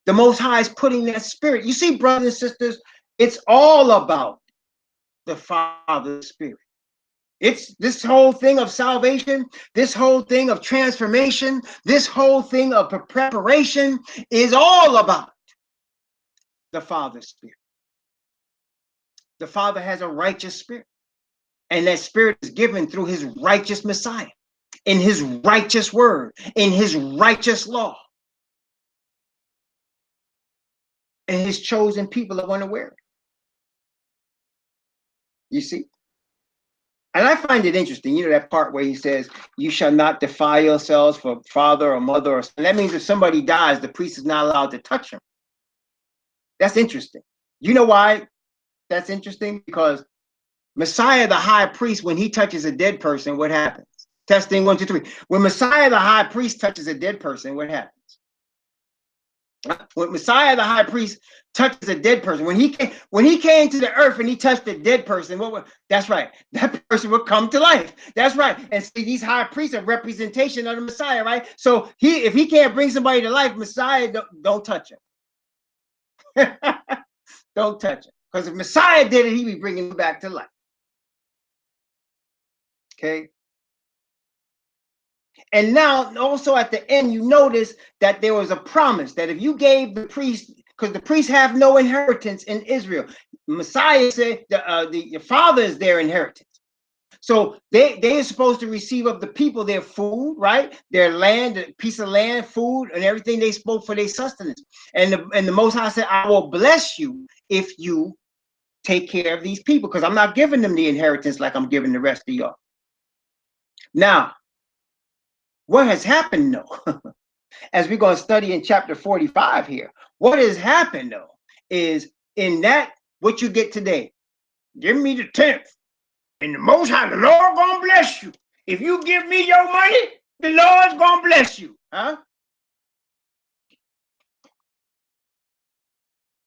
The Most High is putting that spirit. You see, brothers and sisters, it's all about the Father's Spirit. It's this whole thing of salvation, this whole thing of transformation, this whole thing of preparation is all about the Father's Spirit. The Father has a righteous spirit, and that spirit is given through his righteous Messiah, in his righteous word, in his righteous law. And his chosen people are unaware. You see? And I find it interesting, that part where he says, you shall not defile yourselves for father or mother. Or that means if somebody dies, the priest is not allowed to touch him. That's interesting. You know why that's interesting? Because Messiah, the high priest, when he touches a dead person, what happens? Testing 1, 2, 3. When Messiah, the high priest, touches a dead person, what happens? When Messiah, the high priest, touches a dead person, when he came to the earth and he touched a dead person, that's right, that person would come to life. That's right. And see, these high priests are representation of the Messiah, right? So if he can't bring somebody to life, Messiah, don't touch him. Don't touch him. Because if Messiah did it, he'd be bringing him back to life. Okay. And now also at the end, you notice that there was a promise that if you gave the priest, because the priests have no inheritance in Israel, Messiah said your father is their inheritance. So they are supposed to receive of the people their food, right? Their land, a piece of land, food, and everything they spoke for their sustenance. And the Most High said, I will bless you if you take care of these people, because I'm not giving them the inheritance like I'm giving the rest of y'all. Now, what has happened though, as we're going to study in chapter 45 here, what has happened though is in that what you get today, give me the 10th, and the Most High, the Lord gonna bless you. If you give me your money, the Lord's gonna bless you. Huh?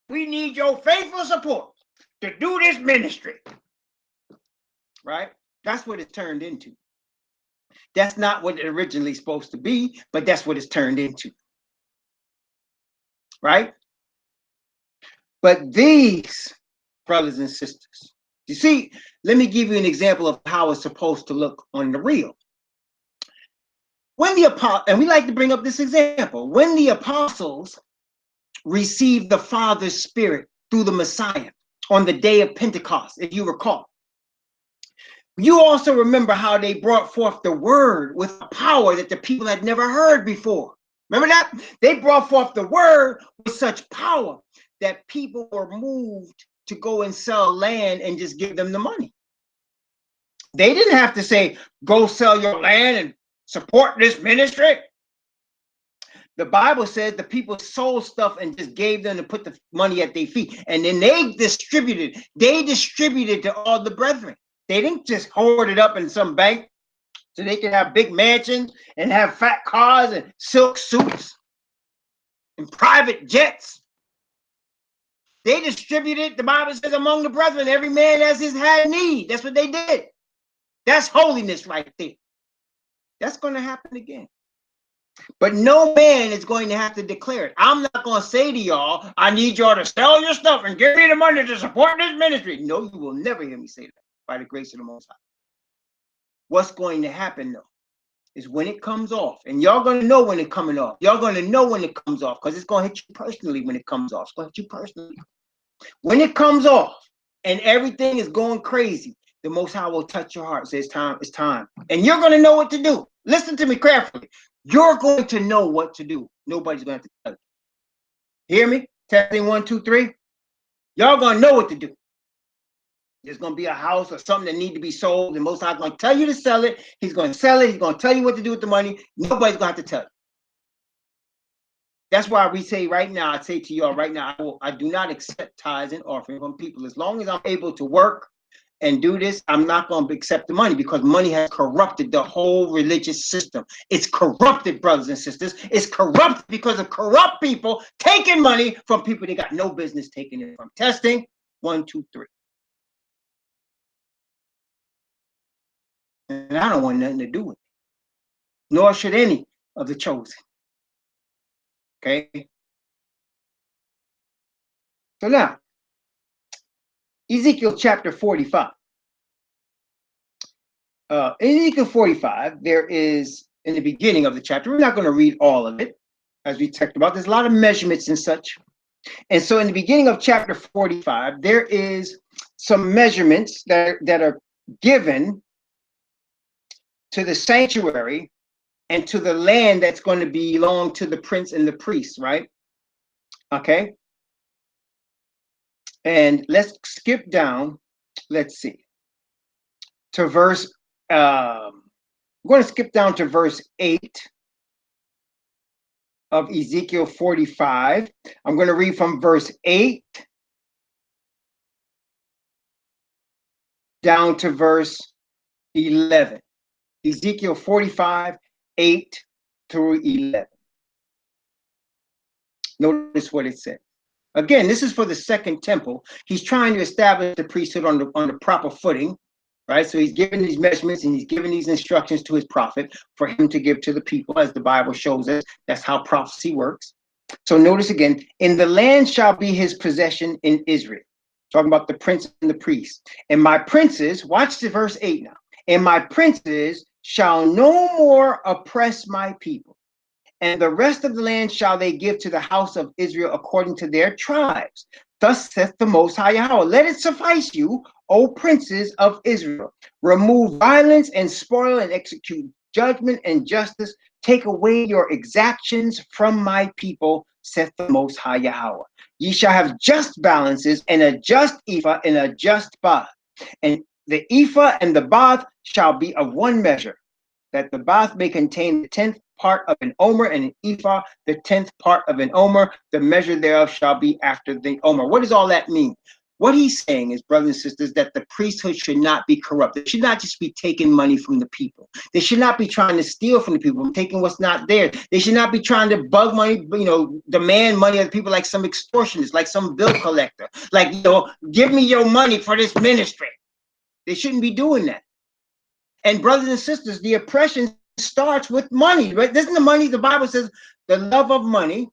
We need your faithful support to do this ministry. Right? That's what it's turned into. That's not what it originally supposed to be, but that's what it's turned into. Right? But these brothers and sisters, you see, let me give you an example of how it's supposed to look on the real. When the apostle, and we like to bring up this example, when the apostles received the Father's Spirit through the Messiah on the day of Pentecost, if you recall, you also remember how they brought forth the word with power that the people had never heard before. Remember that? They brought forth the word with such power that people were moved to go and sell land and just give them the money. They didn't have to say, go sell your land and support this ministry. The Bible says the people sold stuff and just gave them to put the money at their feet. And then they distributed to all the brethren. They didn't just hoard it up in some bank so they could have big mansions and have fat cars and silk suits and private jets. They distributed, the Bible says, among the brethren, every man as his had need. That's what they did. That's holiness right there. That's going to happen again. But no man is going to have to declare it. I'm not going to say to y'all, I need y'all to sell your stuff and give me the money to support this ministry. No, you will never hear me say that by the grace of the Most High. What's going to happen though is when it comes off, and y'all going to know when it's coming off. Y'all going to know when it comes off because it's going to hit you personally when it comes off. It's going to hit you personally. When it comes off and everything is going crazy, the Most High will touch your heart. Say it's time. And you're going to know what to do. Listen to me carefully. You're going to know what to do. Nobody's going to have to tell you. Hear me? Testing 1, 2, 3. Y'all going to know what to do. There's going to be a house or something that needs to be sold. And Most High is going to tell you to sell it. He's going to sell it. He's going to tell you what to do with the money. Nobody's going to have to tell you. That's why we say right now, I say to y'all right now, I do not accept tithes and offering from people. As long as I'm able to work and do this, I'm not going to accept the money because money has corrupted the whole religious system. It's corrupted, brothers and sisters. It's corrupt because of corrupt people taking money from people they got no business taking it from. Testing 1, 2, 3. And I don't want nothing to do with it, nor should any of the chosen. Okay? So now, Ezekiel chapter 45. In Ezekiel 45, there is, in the beginning of the chapter, we're not going to read all of it, as we talked about. There's a lot of measurements and such. And so in the beginning of chapter 45, there is some measurements that are given to the sanctuary and to the land that's going to belong to the prince and the priest, right? Okay. And let's skip down. Let's see. to verse, I'm going to skip down to verse 8 of Ezekiel 45. I'm going to read from verse 8 down to verse 11. Ezekiel 45, 8 through 11. Notice what it says. Again, this is for the second temple. He's trying to establish the priesthood on the proper footing, right? So he's giving these measurements and he's giving these instructions to his prophet for him to give to the people, as the Bible shows us. That's how prophecy works. So notice again, in the land shall be his possession in Israel. Talking about the prince and the priest. And my princes, watch the verse 8 now. And my princes shall no more oppress my people. And the rest of the land shall they give to the house of Israel according to their tribes. Thus saith the Most High Yahweh, let it suffice you, O princes of Israel. Remove violence and spoil and execute judgment and justice. Take away your exactions from my people, saith the Most High Yahweh. Ye shall have just balances and a just ephah and a just bath. And the ephah and the bath shall be of one measure, that the bath may contain the 10th part of an omer, and an ephah the 10th part of an omer. The measure thereof shall be after the omer. What does all that mean? What he's saying is, brothers and sisters, that the priesthood should not be corrupt. They should not just be taking money from the people. They should not be trying to steal from the people, taking what's not theirs. They should not be trying to bug money, demand money of the people like some extortionist, like some bill collector. Like, give me your money for this ministry. They shouldn't be doing that. And brothers and sisters, the oppression starts with money, right? Isn't the money, the Bible says, the love of money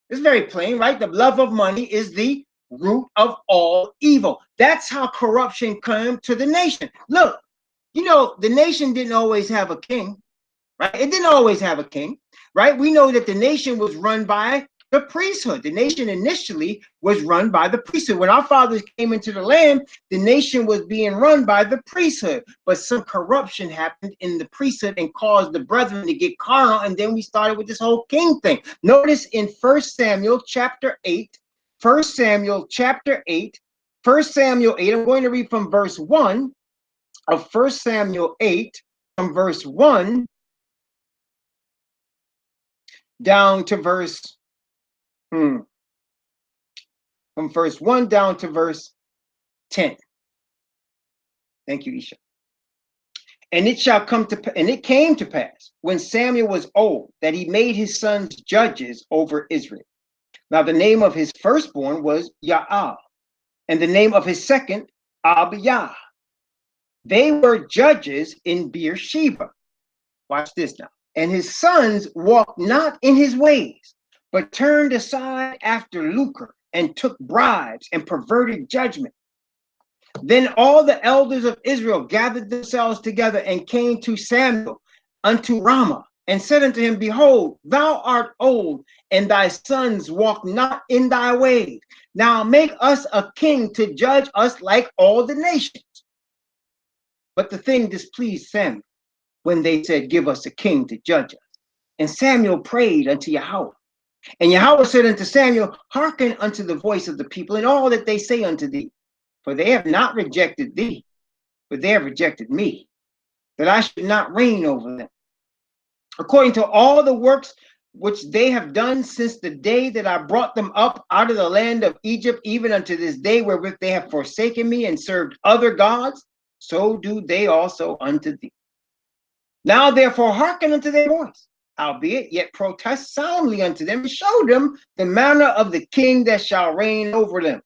is very plain, right? The love of money is the root of all evil. That's how corruption came to the nation. Look, the nation didn't always have a king, right? It didn't always have a king, right? We know that the nation was run by the priesthood. The nation initially was run by the priesthood. When our fathers came into the land, the nation was being run by the priesthood. But some corruption happened in the priesthood and caused the brethren to get carnal, and then we started with this whole king thing. Notice in 1 Samuel chapter 8, 1 Samuel chapter 8, 1 Samuel 8, I'm going to read from verse 1 of 1 Samuel 8, from verse 1 down to verse from verse 1 down to verse 10. Thank you, Isha. And it came to pass when Samuel was old that he made his sons judges over Israel. Now the name of his firstborn was Yaal, and the name of his second Abiyah. They were judges in Beersheba. Watch this now. And his sons walked not in his ways, but turned aside after lucre, and took bribes, and perverted judgment. Then all the elders of Israel gathered themselves together, and came to Samuel unto Ramah, and said unto him, Behold, thou art old, and thy sons walk not in thy ways. Now make us a king to judge us like all the nations. But the thing displeased Samuel, when they said, Give us a king to judge us. And Samuel prayed unto Yahweh. And Yahweh said unto Samuel, Hearken unto the voice of the people, and all that they say unto thee. For they have not rejected thee, but they have rejected me, that I should not reign over them. According to all the works which they have done since the day that I brought them up out of the land of Egypt, even unto this day wherewith they have forsaken me and served other gods, so do they also unto thee. Now therefore hearken unto their voice. Howbeit, yet protest soundly unto them, and show them the manner of the king that shall reign over them.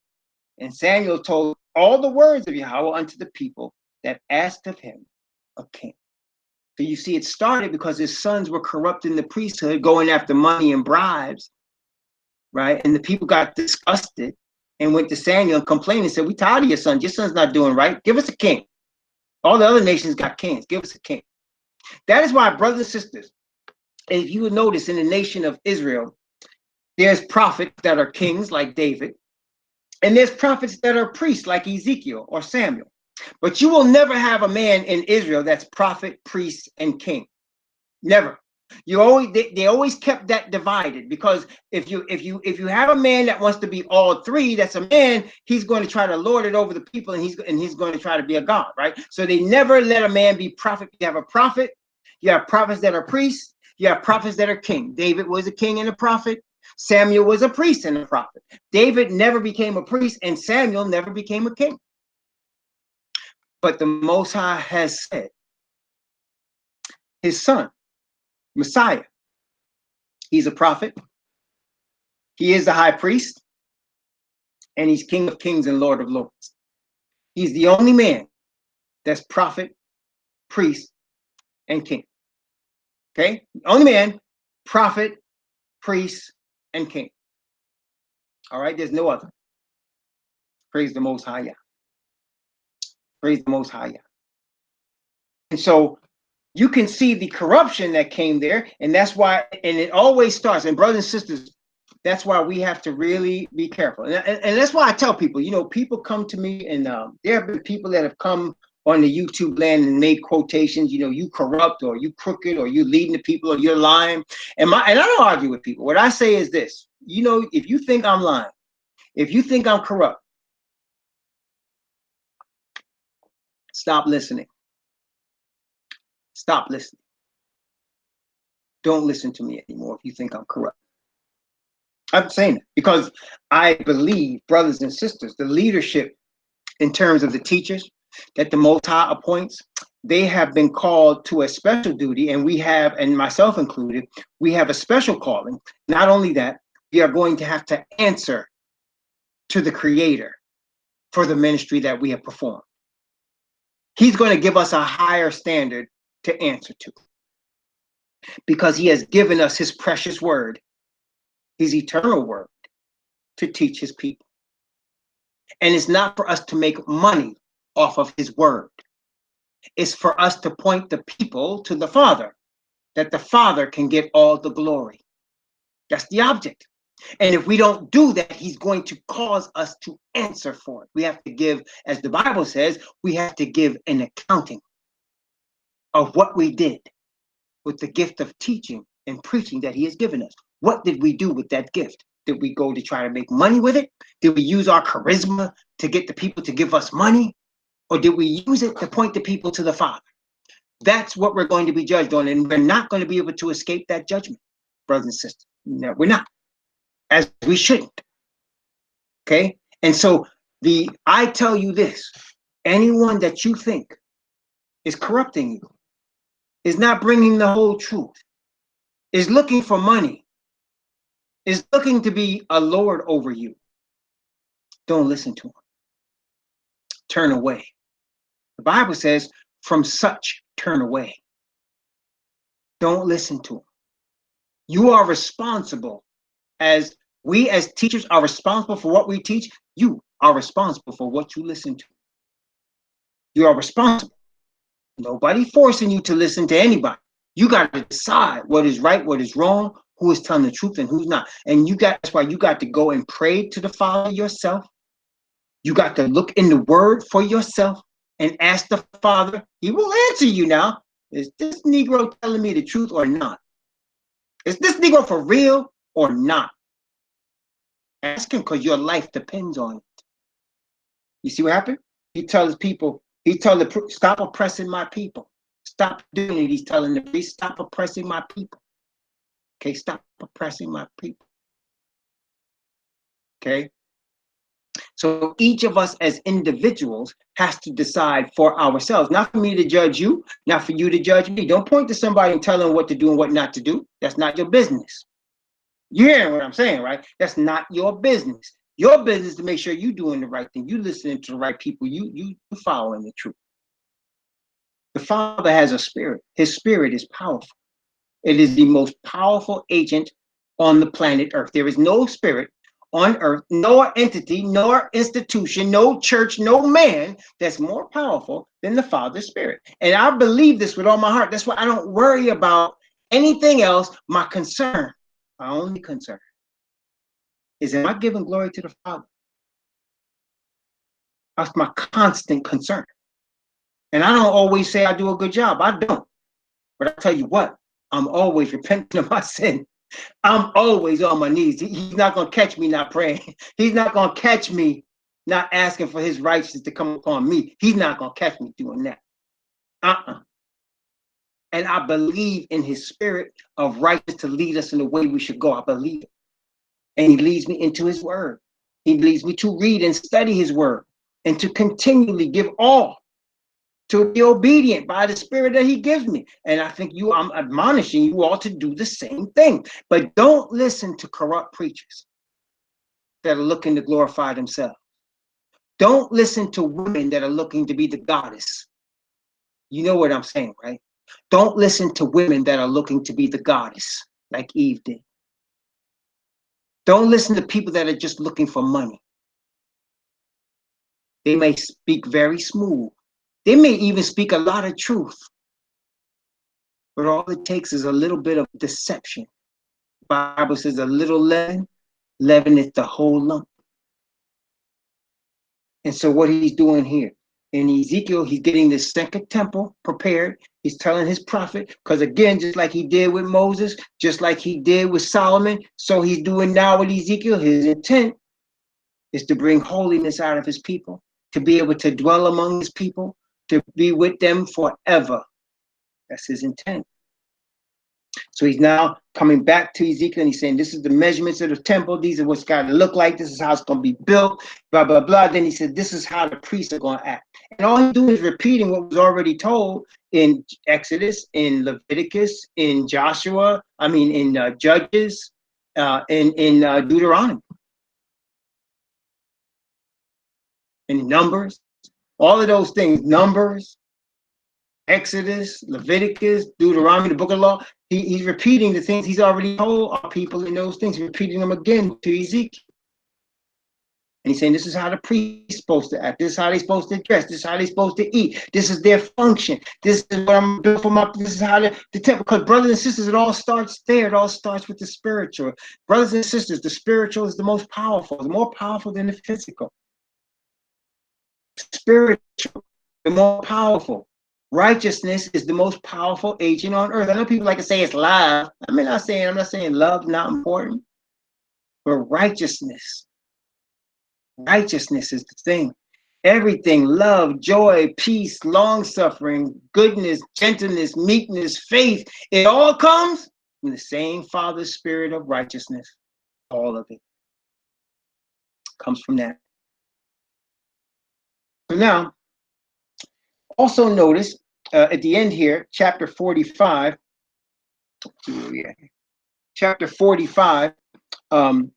And Samuel told all the words of Yahweh unto the people that asked of him a king. So you see, it started because his sons were corrupting the priesthood, going after money and bribes, right? And the people got disgusted and went to Samuel and complained and said, We tired of your son. Your son's not doing right. Give us a king. All the other nations got kings. Give us a king. That is why, brothers and sisters, and if you would notice in the nation of Israel, there's prophets that are kings like David, and there's prophets that are priests like Ezekiel or Samuel. But you will never have a man in Israel that's prophet, priest, and king. Never. They always kept that divided, because if you have a man that wants to be all three, that's a man, he's going to try to lord it over the people, and he's going to try to be a god, right? So they never let a man be prophet. You have a prophet, you have prophets that are priests, you have prophets that are king. David was a king and a prophet. Samuel was a priest and a prophet. David never became a priest, and Samuel never became a king. But the Most High has said his son, Messiah, he's a prophet, he is the high priest, and he's King of kings and Lord of lords. He's the only man that's prophet, priest, and king. Okay? Only man, prophet, priest, and king. All right? There's no other. Praise the Most High. Praise the Most High. And so you can see the corruption that came there, and that's why, and it always starts, and brothers and sisters, that's why we have to really be careful. And that's why I tell people, people come to me, and there have been people that have come on the YouTube land and made quotations, you corrupt, or you crooked, or you leading the people, or you're lying. And I don't argue with people. What I say is this, if you think I'm lying, if you think I'm corrupt, stop listening. Stop listening. Don't listen to me anymore if you think I'm corrupt. I'm saying it because I believe, brothers and sisters, the leadership in terms of the teachers that the Most High appoints, they have been called to a special duty, and we have, and myself included, we have a special calling. Not only that, we are going to have to answer to the Creator for the ministry that we have performed. He's going to give us a higher standard to answer to, because he has given us his precious word, his eternal word, to teach his people. And it's not for us to make money off of his word. It's for us to point the people to the Father, that the Father can get all the glory. That's the object. And if we don't do that, he's going to cause us to answer for it. We have to give, as the Bible says, we have to give an accounting of what we did with the gift of teaching and preaching that he has given us. What did we do with that gift? Did we go to try to make money with it? Did we use our charisma to get the people to give us money? Or did we use it to point the people to the Father? That's what we're going to be judged on, and we're not going to be able to escape that judgment, brothers and sisters. No, we're not, as we shouldn't. Okay? And so I tell you this, anyone that you think is corrupting you, is not bringing the whole truth, is looking for money, is looking to be a lord over you, don't listen to him. Turn away. The Bible says, from such turn away. Don't listen to him. You are responsible, as we as teachers are responsible for what we teach. You are responsible for what you listen to. You are responsible. Nobody forcing you to listen to anybody. You got to decide what is right, what is wrong, who is telling the truth and who's not. And that's why you got to go and pray to the Father yourself. You got to look in the word for yourself and ask the Father. He will answer you now. Is this Negro telling me the truth or not? Is this Negro for real or not? Ask him, because your life depends on it. You see what happened? He tells people, stop oppressing my people. Stop doing it. He's telling the priest, stop oppressing my people. Okay, stop oppressing my people. Okay? So each of us as individuals has to decide for ourselves, not for me to judge you, not for you to judge me. Don't point to somebody and tell them what to do and what not to do. That's not your business. You hearing what I'm saying, right? That's not your business. Your business is to make sure you're doing the right thing. You listening to the right people. You following the truth. The Father has a spirit. His spirit is powerful. It is the most powerful agent on the planet Earth. There is no spirit on earth, nor entity, nor institution, no church, no man that's more powerful than the Father's Spirit. And I believe this with all my heart. That's why I don't worry about anything else. My concern, my only concern, is am I giving glory to the Father? That's my constant concern. And I don't always say I do a good job. I don't. But I tell you what, I'm always repenting of my sin. I'm always on my knees. He's not going to catch me not praying. He's not going to catch me not asking for his righteousness to come upon me. He's not going to catch me doing that. And I believe in his spirit of righteousness to lead us in the way we should go. I believe it. And he leads me into his word. He leads me to read and study his word and to continually give all, to be obedient by the spirit that he gives me. And I think I'm admonishing you all to do the same thing. But don't listen to corrupt preachers that are looking to glorify themselves. Don't listen to women that are looking to be the goddess. You know what I'm saying, right? Don't listen to women that are looking to be the goddess, like Eve did. Don't listen to people that are just looking for money. They may speak very smooth. They may even speak a lot of truth. But all it takes is a little bit of deception. The Bible says a little leaven is the whole lump. And so what he's doing here, in Ezekiel, he's getting this second temple prepared. He's telling his prophet, because again, just like he did with Moses, just like he did with Solomon, so he's doing now with Ezekiel. His intent is to bring holiness out of his people, to be able to dwell among his people, to be with them forever. That's his intent. So he's now coming back to Ezekiel and he's saying, this is the measurements of the temple. These are what's got to look like. This is how it's going to be built, blah, blah, blah. Then he said, this is how the priests are going to act. And all he's doing is repeating what was already told in Exodus, in Leviticus, in Joshua, in Judges, in Deuteronomy, in Numbers, all of those things, Numbers, Exodus, Leviticus, Deuteronomy, the book of law. He's repeating the things he's already told our people in those things, repeating them again to Ezekiel. And he's saying, this is how the priest's supposed to act. This is how they're supposed to dress. This is how they're supposed to eat. This is their function. This is what I'm built for this is how the temple, because brothers and sisters, it all starts there. It all starts with the spiritual. Brothers and sisters, the spiritual is the most powerful, the more powerful than the physical. Spiritual, the more powerful. Righteousness is the most powerful agent on earth. I know people like to say it's love. I'm not saying love not important, but righteousness. Righteousness is the thing. Everything, love, joy, peace, long-suffering, goodness, gentleness, meekness, faith, it all comes from the same Father's spirit of righteousness. All of it comes from that. So now, also notice at the end here, chapter 45. Chapter 45. I'm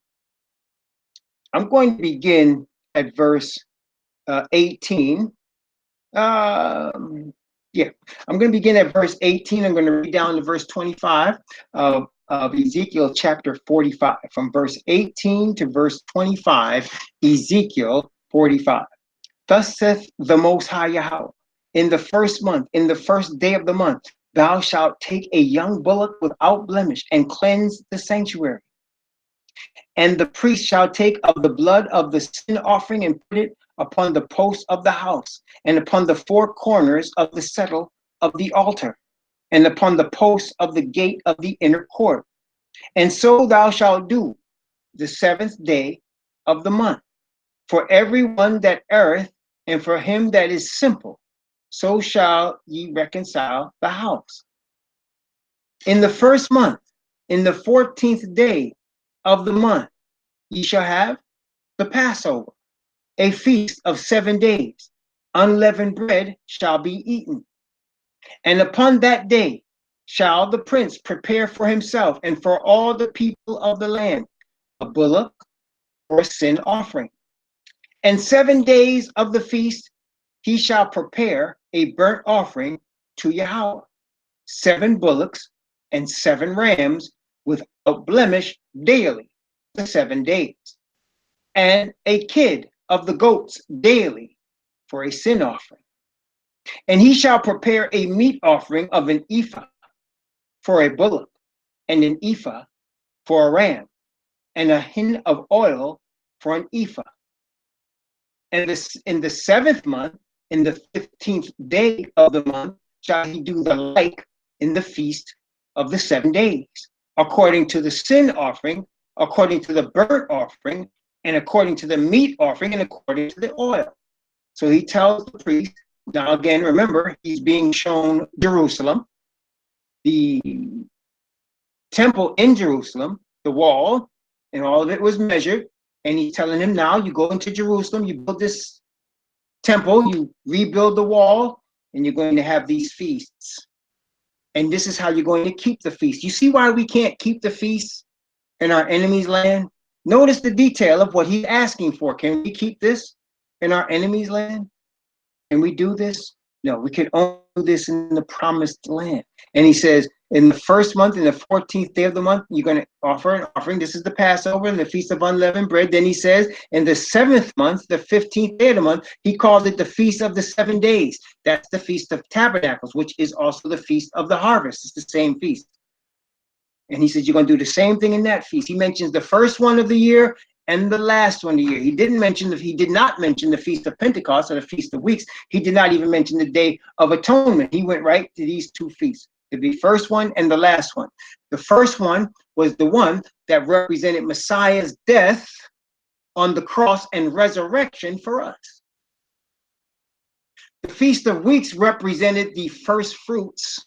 going to begin at verse 18. I'm going to begin at verse 18. I'm going to read down to verse 25 of Ezekiel chapter 45. From verse 18 to verse 25, Ezekiel 45. Thus saith the Most High Yahweh, in the first month, in the first day of the month, thou shalt take a young bullock without blemish and cleanse the sanctuary. And the priest shall take of the blood of the sin offering and put it upon the posts of the house, and upon the four corners of the settle of the altar, and upon the posts of the gate of the inner court. And so thou shalt do the seventh day of the month. For every one that erreth, and for him that is simple, so shall ye reconcile the house. In the first month, in the 14th day of the month, ye shall have the Passover, a feast of 7 days. Unleavened bread shall be eaten. And upon that day shall the prince prepare for himself and for all the people of the land a bullock for a sin offering. And 7 days of the feast he shall prepare a burnt offering to Yahweh, 7 bullocks and 7 rams without blemish daily, the 7 days, and a kid of the goats daily for a sin offering. And he shall prepare a meat offering of an ephah for a bullock, and an ephah for a ram, and a hin of oil for an ephah. And this, in the 7th month, in the 15th day of the month, shall he do the like in the feast of the 7 days, according to the sin offering, according to the burnt offering, and according to the meat offering, and according to the oil. So he tells the priest, now again, remember, he's being shown Jerusalem, the temple in Jerusalem, the wall, and all of it was measured. And he's telling him, now you go into Jerusalem, you build this temple, you rebuild the wall, and you're going to have these feasts. And this is how you're going to keep the feast. You see why we can't keep the feast in our enemy's land? Notice the detail of what he's asking for. Can we keep this in our enemy's land? Can we do this? No, we can only do this in the promised land. And he says, in the first month, in the 14th day of the month, you're going to offer an offering. This is the Passover and the Feast of Unleavened Bread. Then he says, in the 7th month, the 15th day of the month, he calls it the Feast of the 7 days. That's the Feast of Tabernacles, which is also the Feast of the Harvest. It's the same feast. And he says, you're going to do the same thing in that feast. He mentions the first one of the year and the last one of the year. He did not mention the Feast of Pentecost or the Feast of Weeks. He did not even mention the Day of Atonement. He went right to these two feasts, the first one and the last one. The first one was the one that represented Messiah's death on the cross and resurrection for us. The Feast of Weeks represented the first fruits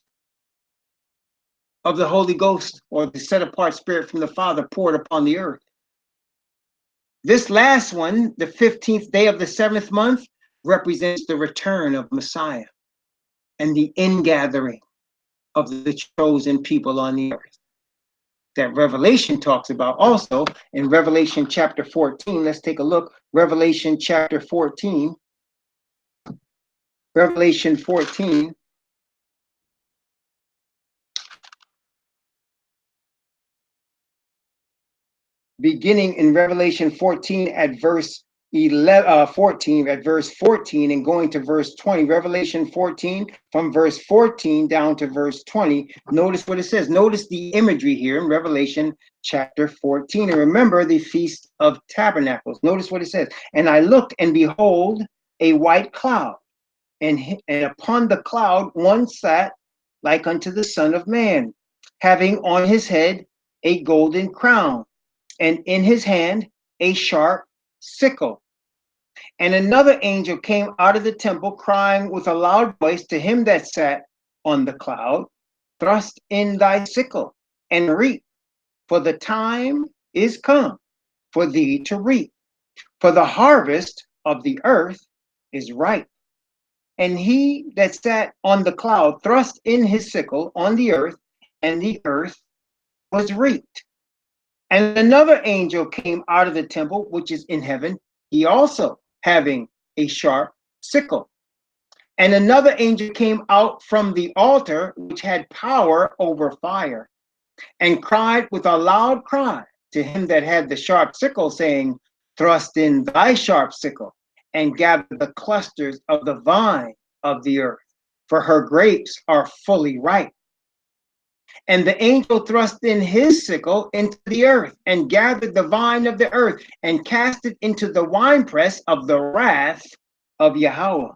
of the Holy Ghost, or the set apart Spirit from the Father poured upon the earth. This last one, the 15th day of the 7th month, represents the return of Messiah and the ingathering of the chosen people on the earth that Revelation talks about also in Revelation chapter 14. Let's take a look. Revelation chapter 14. Revelation 14. Beginning in Revelation 14 at verse 14 and going to verse 20. Revelation 14 from verse 14 down to verse 20. Notice what it says. Notice the imagery here in Revelation chapter 14. And remember the Feast of Tabernacles. Notice what it says. And I looked, and behold, a white cloud, and upon the cloud one sat like unto the Son of Man, having on his head a golden crown, and in his hand a sharp sickle. And another angel came out of the temple, crying with a loud voice to him that sat on the cloud, thrust in thy sickle and reap, for the time is come for thee to reap, for the harvest of the earth is ripe. And he that sat on the cloud thrust in his sickle on the earth, and the earth was reaped. And another angel came out of the temple, which is in heaven, he also having a sharp sickle. And another angel came out from the altar, which had power over fire, and cried with a loud cry to him that had the sharp sickle, saying, thrust in thy sharp sickle, and gather the clusters of the vine of the earth, for her grapes are fully ripe. And the angel thrust in his sickle into the earth, and gathered the vine of the earth, and cast it into the winepress of the wrath of Yahweh.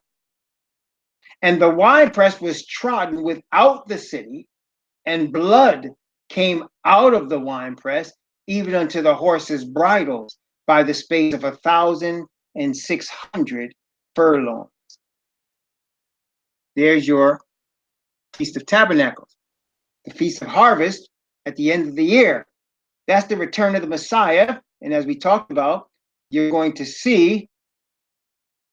And the winepress was trodden without the city, and blood came out of the winepress, even unto the horses' bridles, by the space of 1,600 furlongs. There's your Feast of Tabernacles. The Feast of Harvest at the end of the year. That's the return of the Messiah. And as we talked about, you're going to see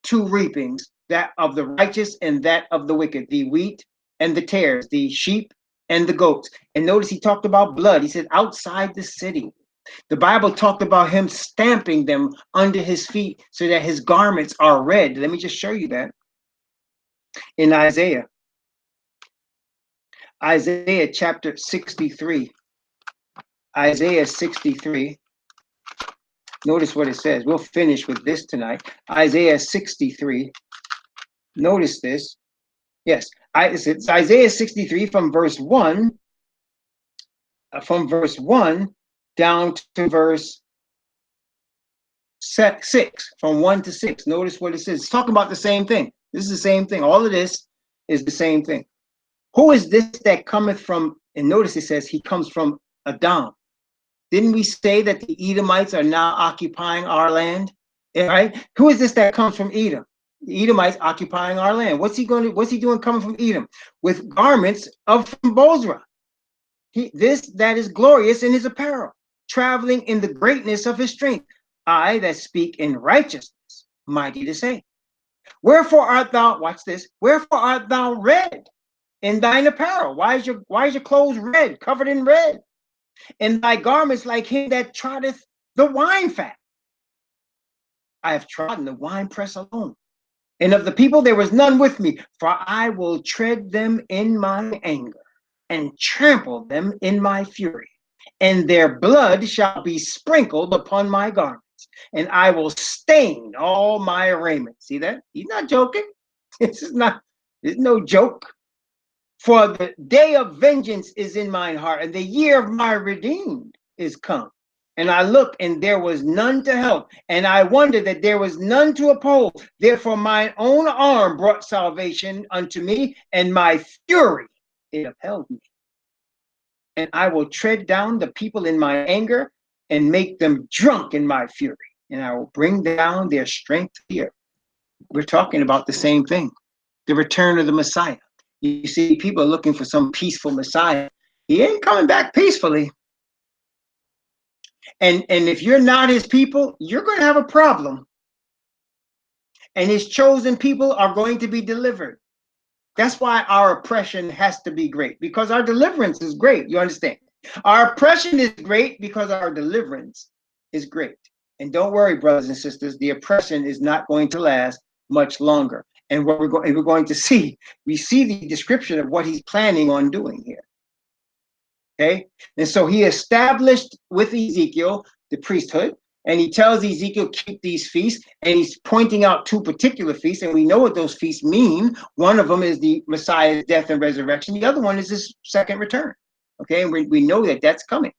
two reapings, that of the righteous and that of the wicked, the wheat and the tares, the sheep and the goats. And notice he talked about blood. He said outside the city. The Bible talked about him stamping them under his feet so that his garments are red. Let me just show you that in Isaiah. Isaiah chapter 63. Isaiah 63. Notice what it says. We'll finish with this tonight. Isaiah 63. Notice this. Yes, it's Isaiah 63 from verse 1. From verse 1 down to verse 6. From 1 to 6. Notice what it says. It's talking about the same thing. This is the same thing. All of this is the same thing. Who is this that cometh from And notice it says he comes from Edom. Didn't we say that the Edomites are now occupying our land? Right? Who is this that comes from Edom? The Edomites occupying our land. What's he doing coming from Edom? With garments of from Bozrah. This that is glorious in his apparel, traveling in the greatness of his strength. I that speak in righteousness, mighty to say. Wherefore art thou, watch this, wherefore art thou red in thine apparel? Why is your clothes red, covered in red? And thy garments like him that trotteth the wine fat. I have trodden the winepress alone, and of the people there was none with me, for I will tread them in my anger, and trample them in my fury, and their blood shall be sprinkled upon my garments, and I will stain all my raiment. See that? He's not joking. This is no joke. For the day of vengeance is in mine heart, and the year of my redeemed is come. And I looked, and there was none to help, and I wondered that there was none to oppose. Therefore mine own arm brought salvation unto me, and my fury it upheld me. And I will tread down the people in my anger, and make them drunk in my fury, and I will bring down their strength to the earth. We're talking about the same thing, the return of the Messiah. You see, people are looking for some peaceful Messiah. He ain't coming back peacefully. And if you're not his people, you're going to have a problem. And his chosen people are going to be delivered. That's why our oppression has to be great, because our deliverance is great. You understand? Our oppression is great because our deliverance is great. And don't worry, brothers and sisters, the oppression is not going to last much longer. And what we're going to see, we see the description of what he's planning on doing here. Okay, and so he established with Ezekiel the priesthood, and he tells Ezekiel keep these feasts, and he's pointing out two particular feasts, and we know what those feasts mean. One of them is the Messiah's death and resurrection. The other one is his second return. Okay, and we know that that's coming,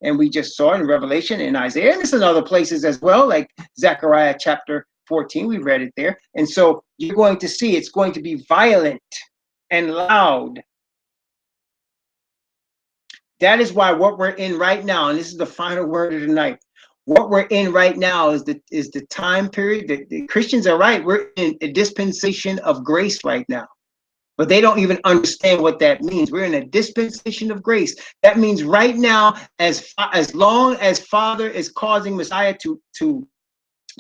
and we just saw it in Revelation and Isaiah, and it's in other places as well, like Zechariah chapter 14. We read it there, and so you're going to see it's going to be violent and loud. That is why what we're in right now, and this is the final word of the night, what we're in right now is the time period that the Christians are right. We're in a dispensation of grace right now, but they don't even understand what that means. We're in a dispensation of grace. That means right now, as long as Father is causing Messiah to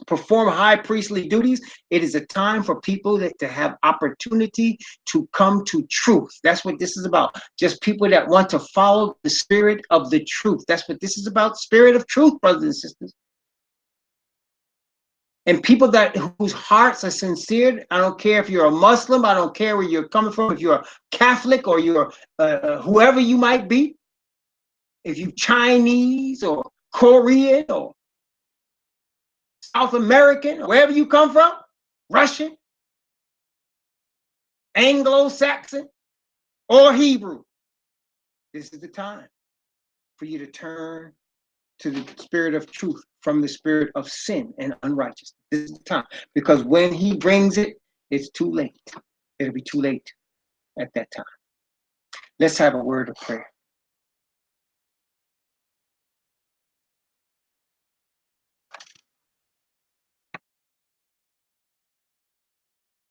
perform high priestly duties, it is a time for people to have opportunity to come to truth. That's what this is about. Just people that want to follow the spirit of the truth. That's what this is about. Spirit of truth, brothers and sisters. And people whose hearts are sincere. I don't care if you're a Muslim. I don't care where you're coming from. If you're a Catholic or you're whoever you might be. If you're Chinese or Korean or South American, wherever you come from, Russian, Anglo-Saxon, or Hebrew. This is the time for you to turn to the spirit of truth from the spirit of sin and unrighteousness. This is the time, because when he brings it, it's too late. It'll be too late at that time. Let's have a word of prayer.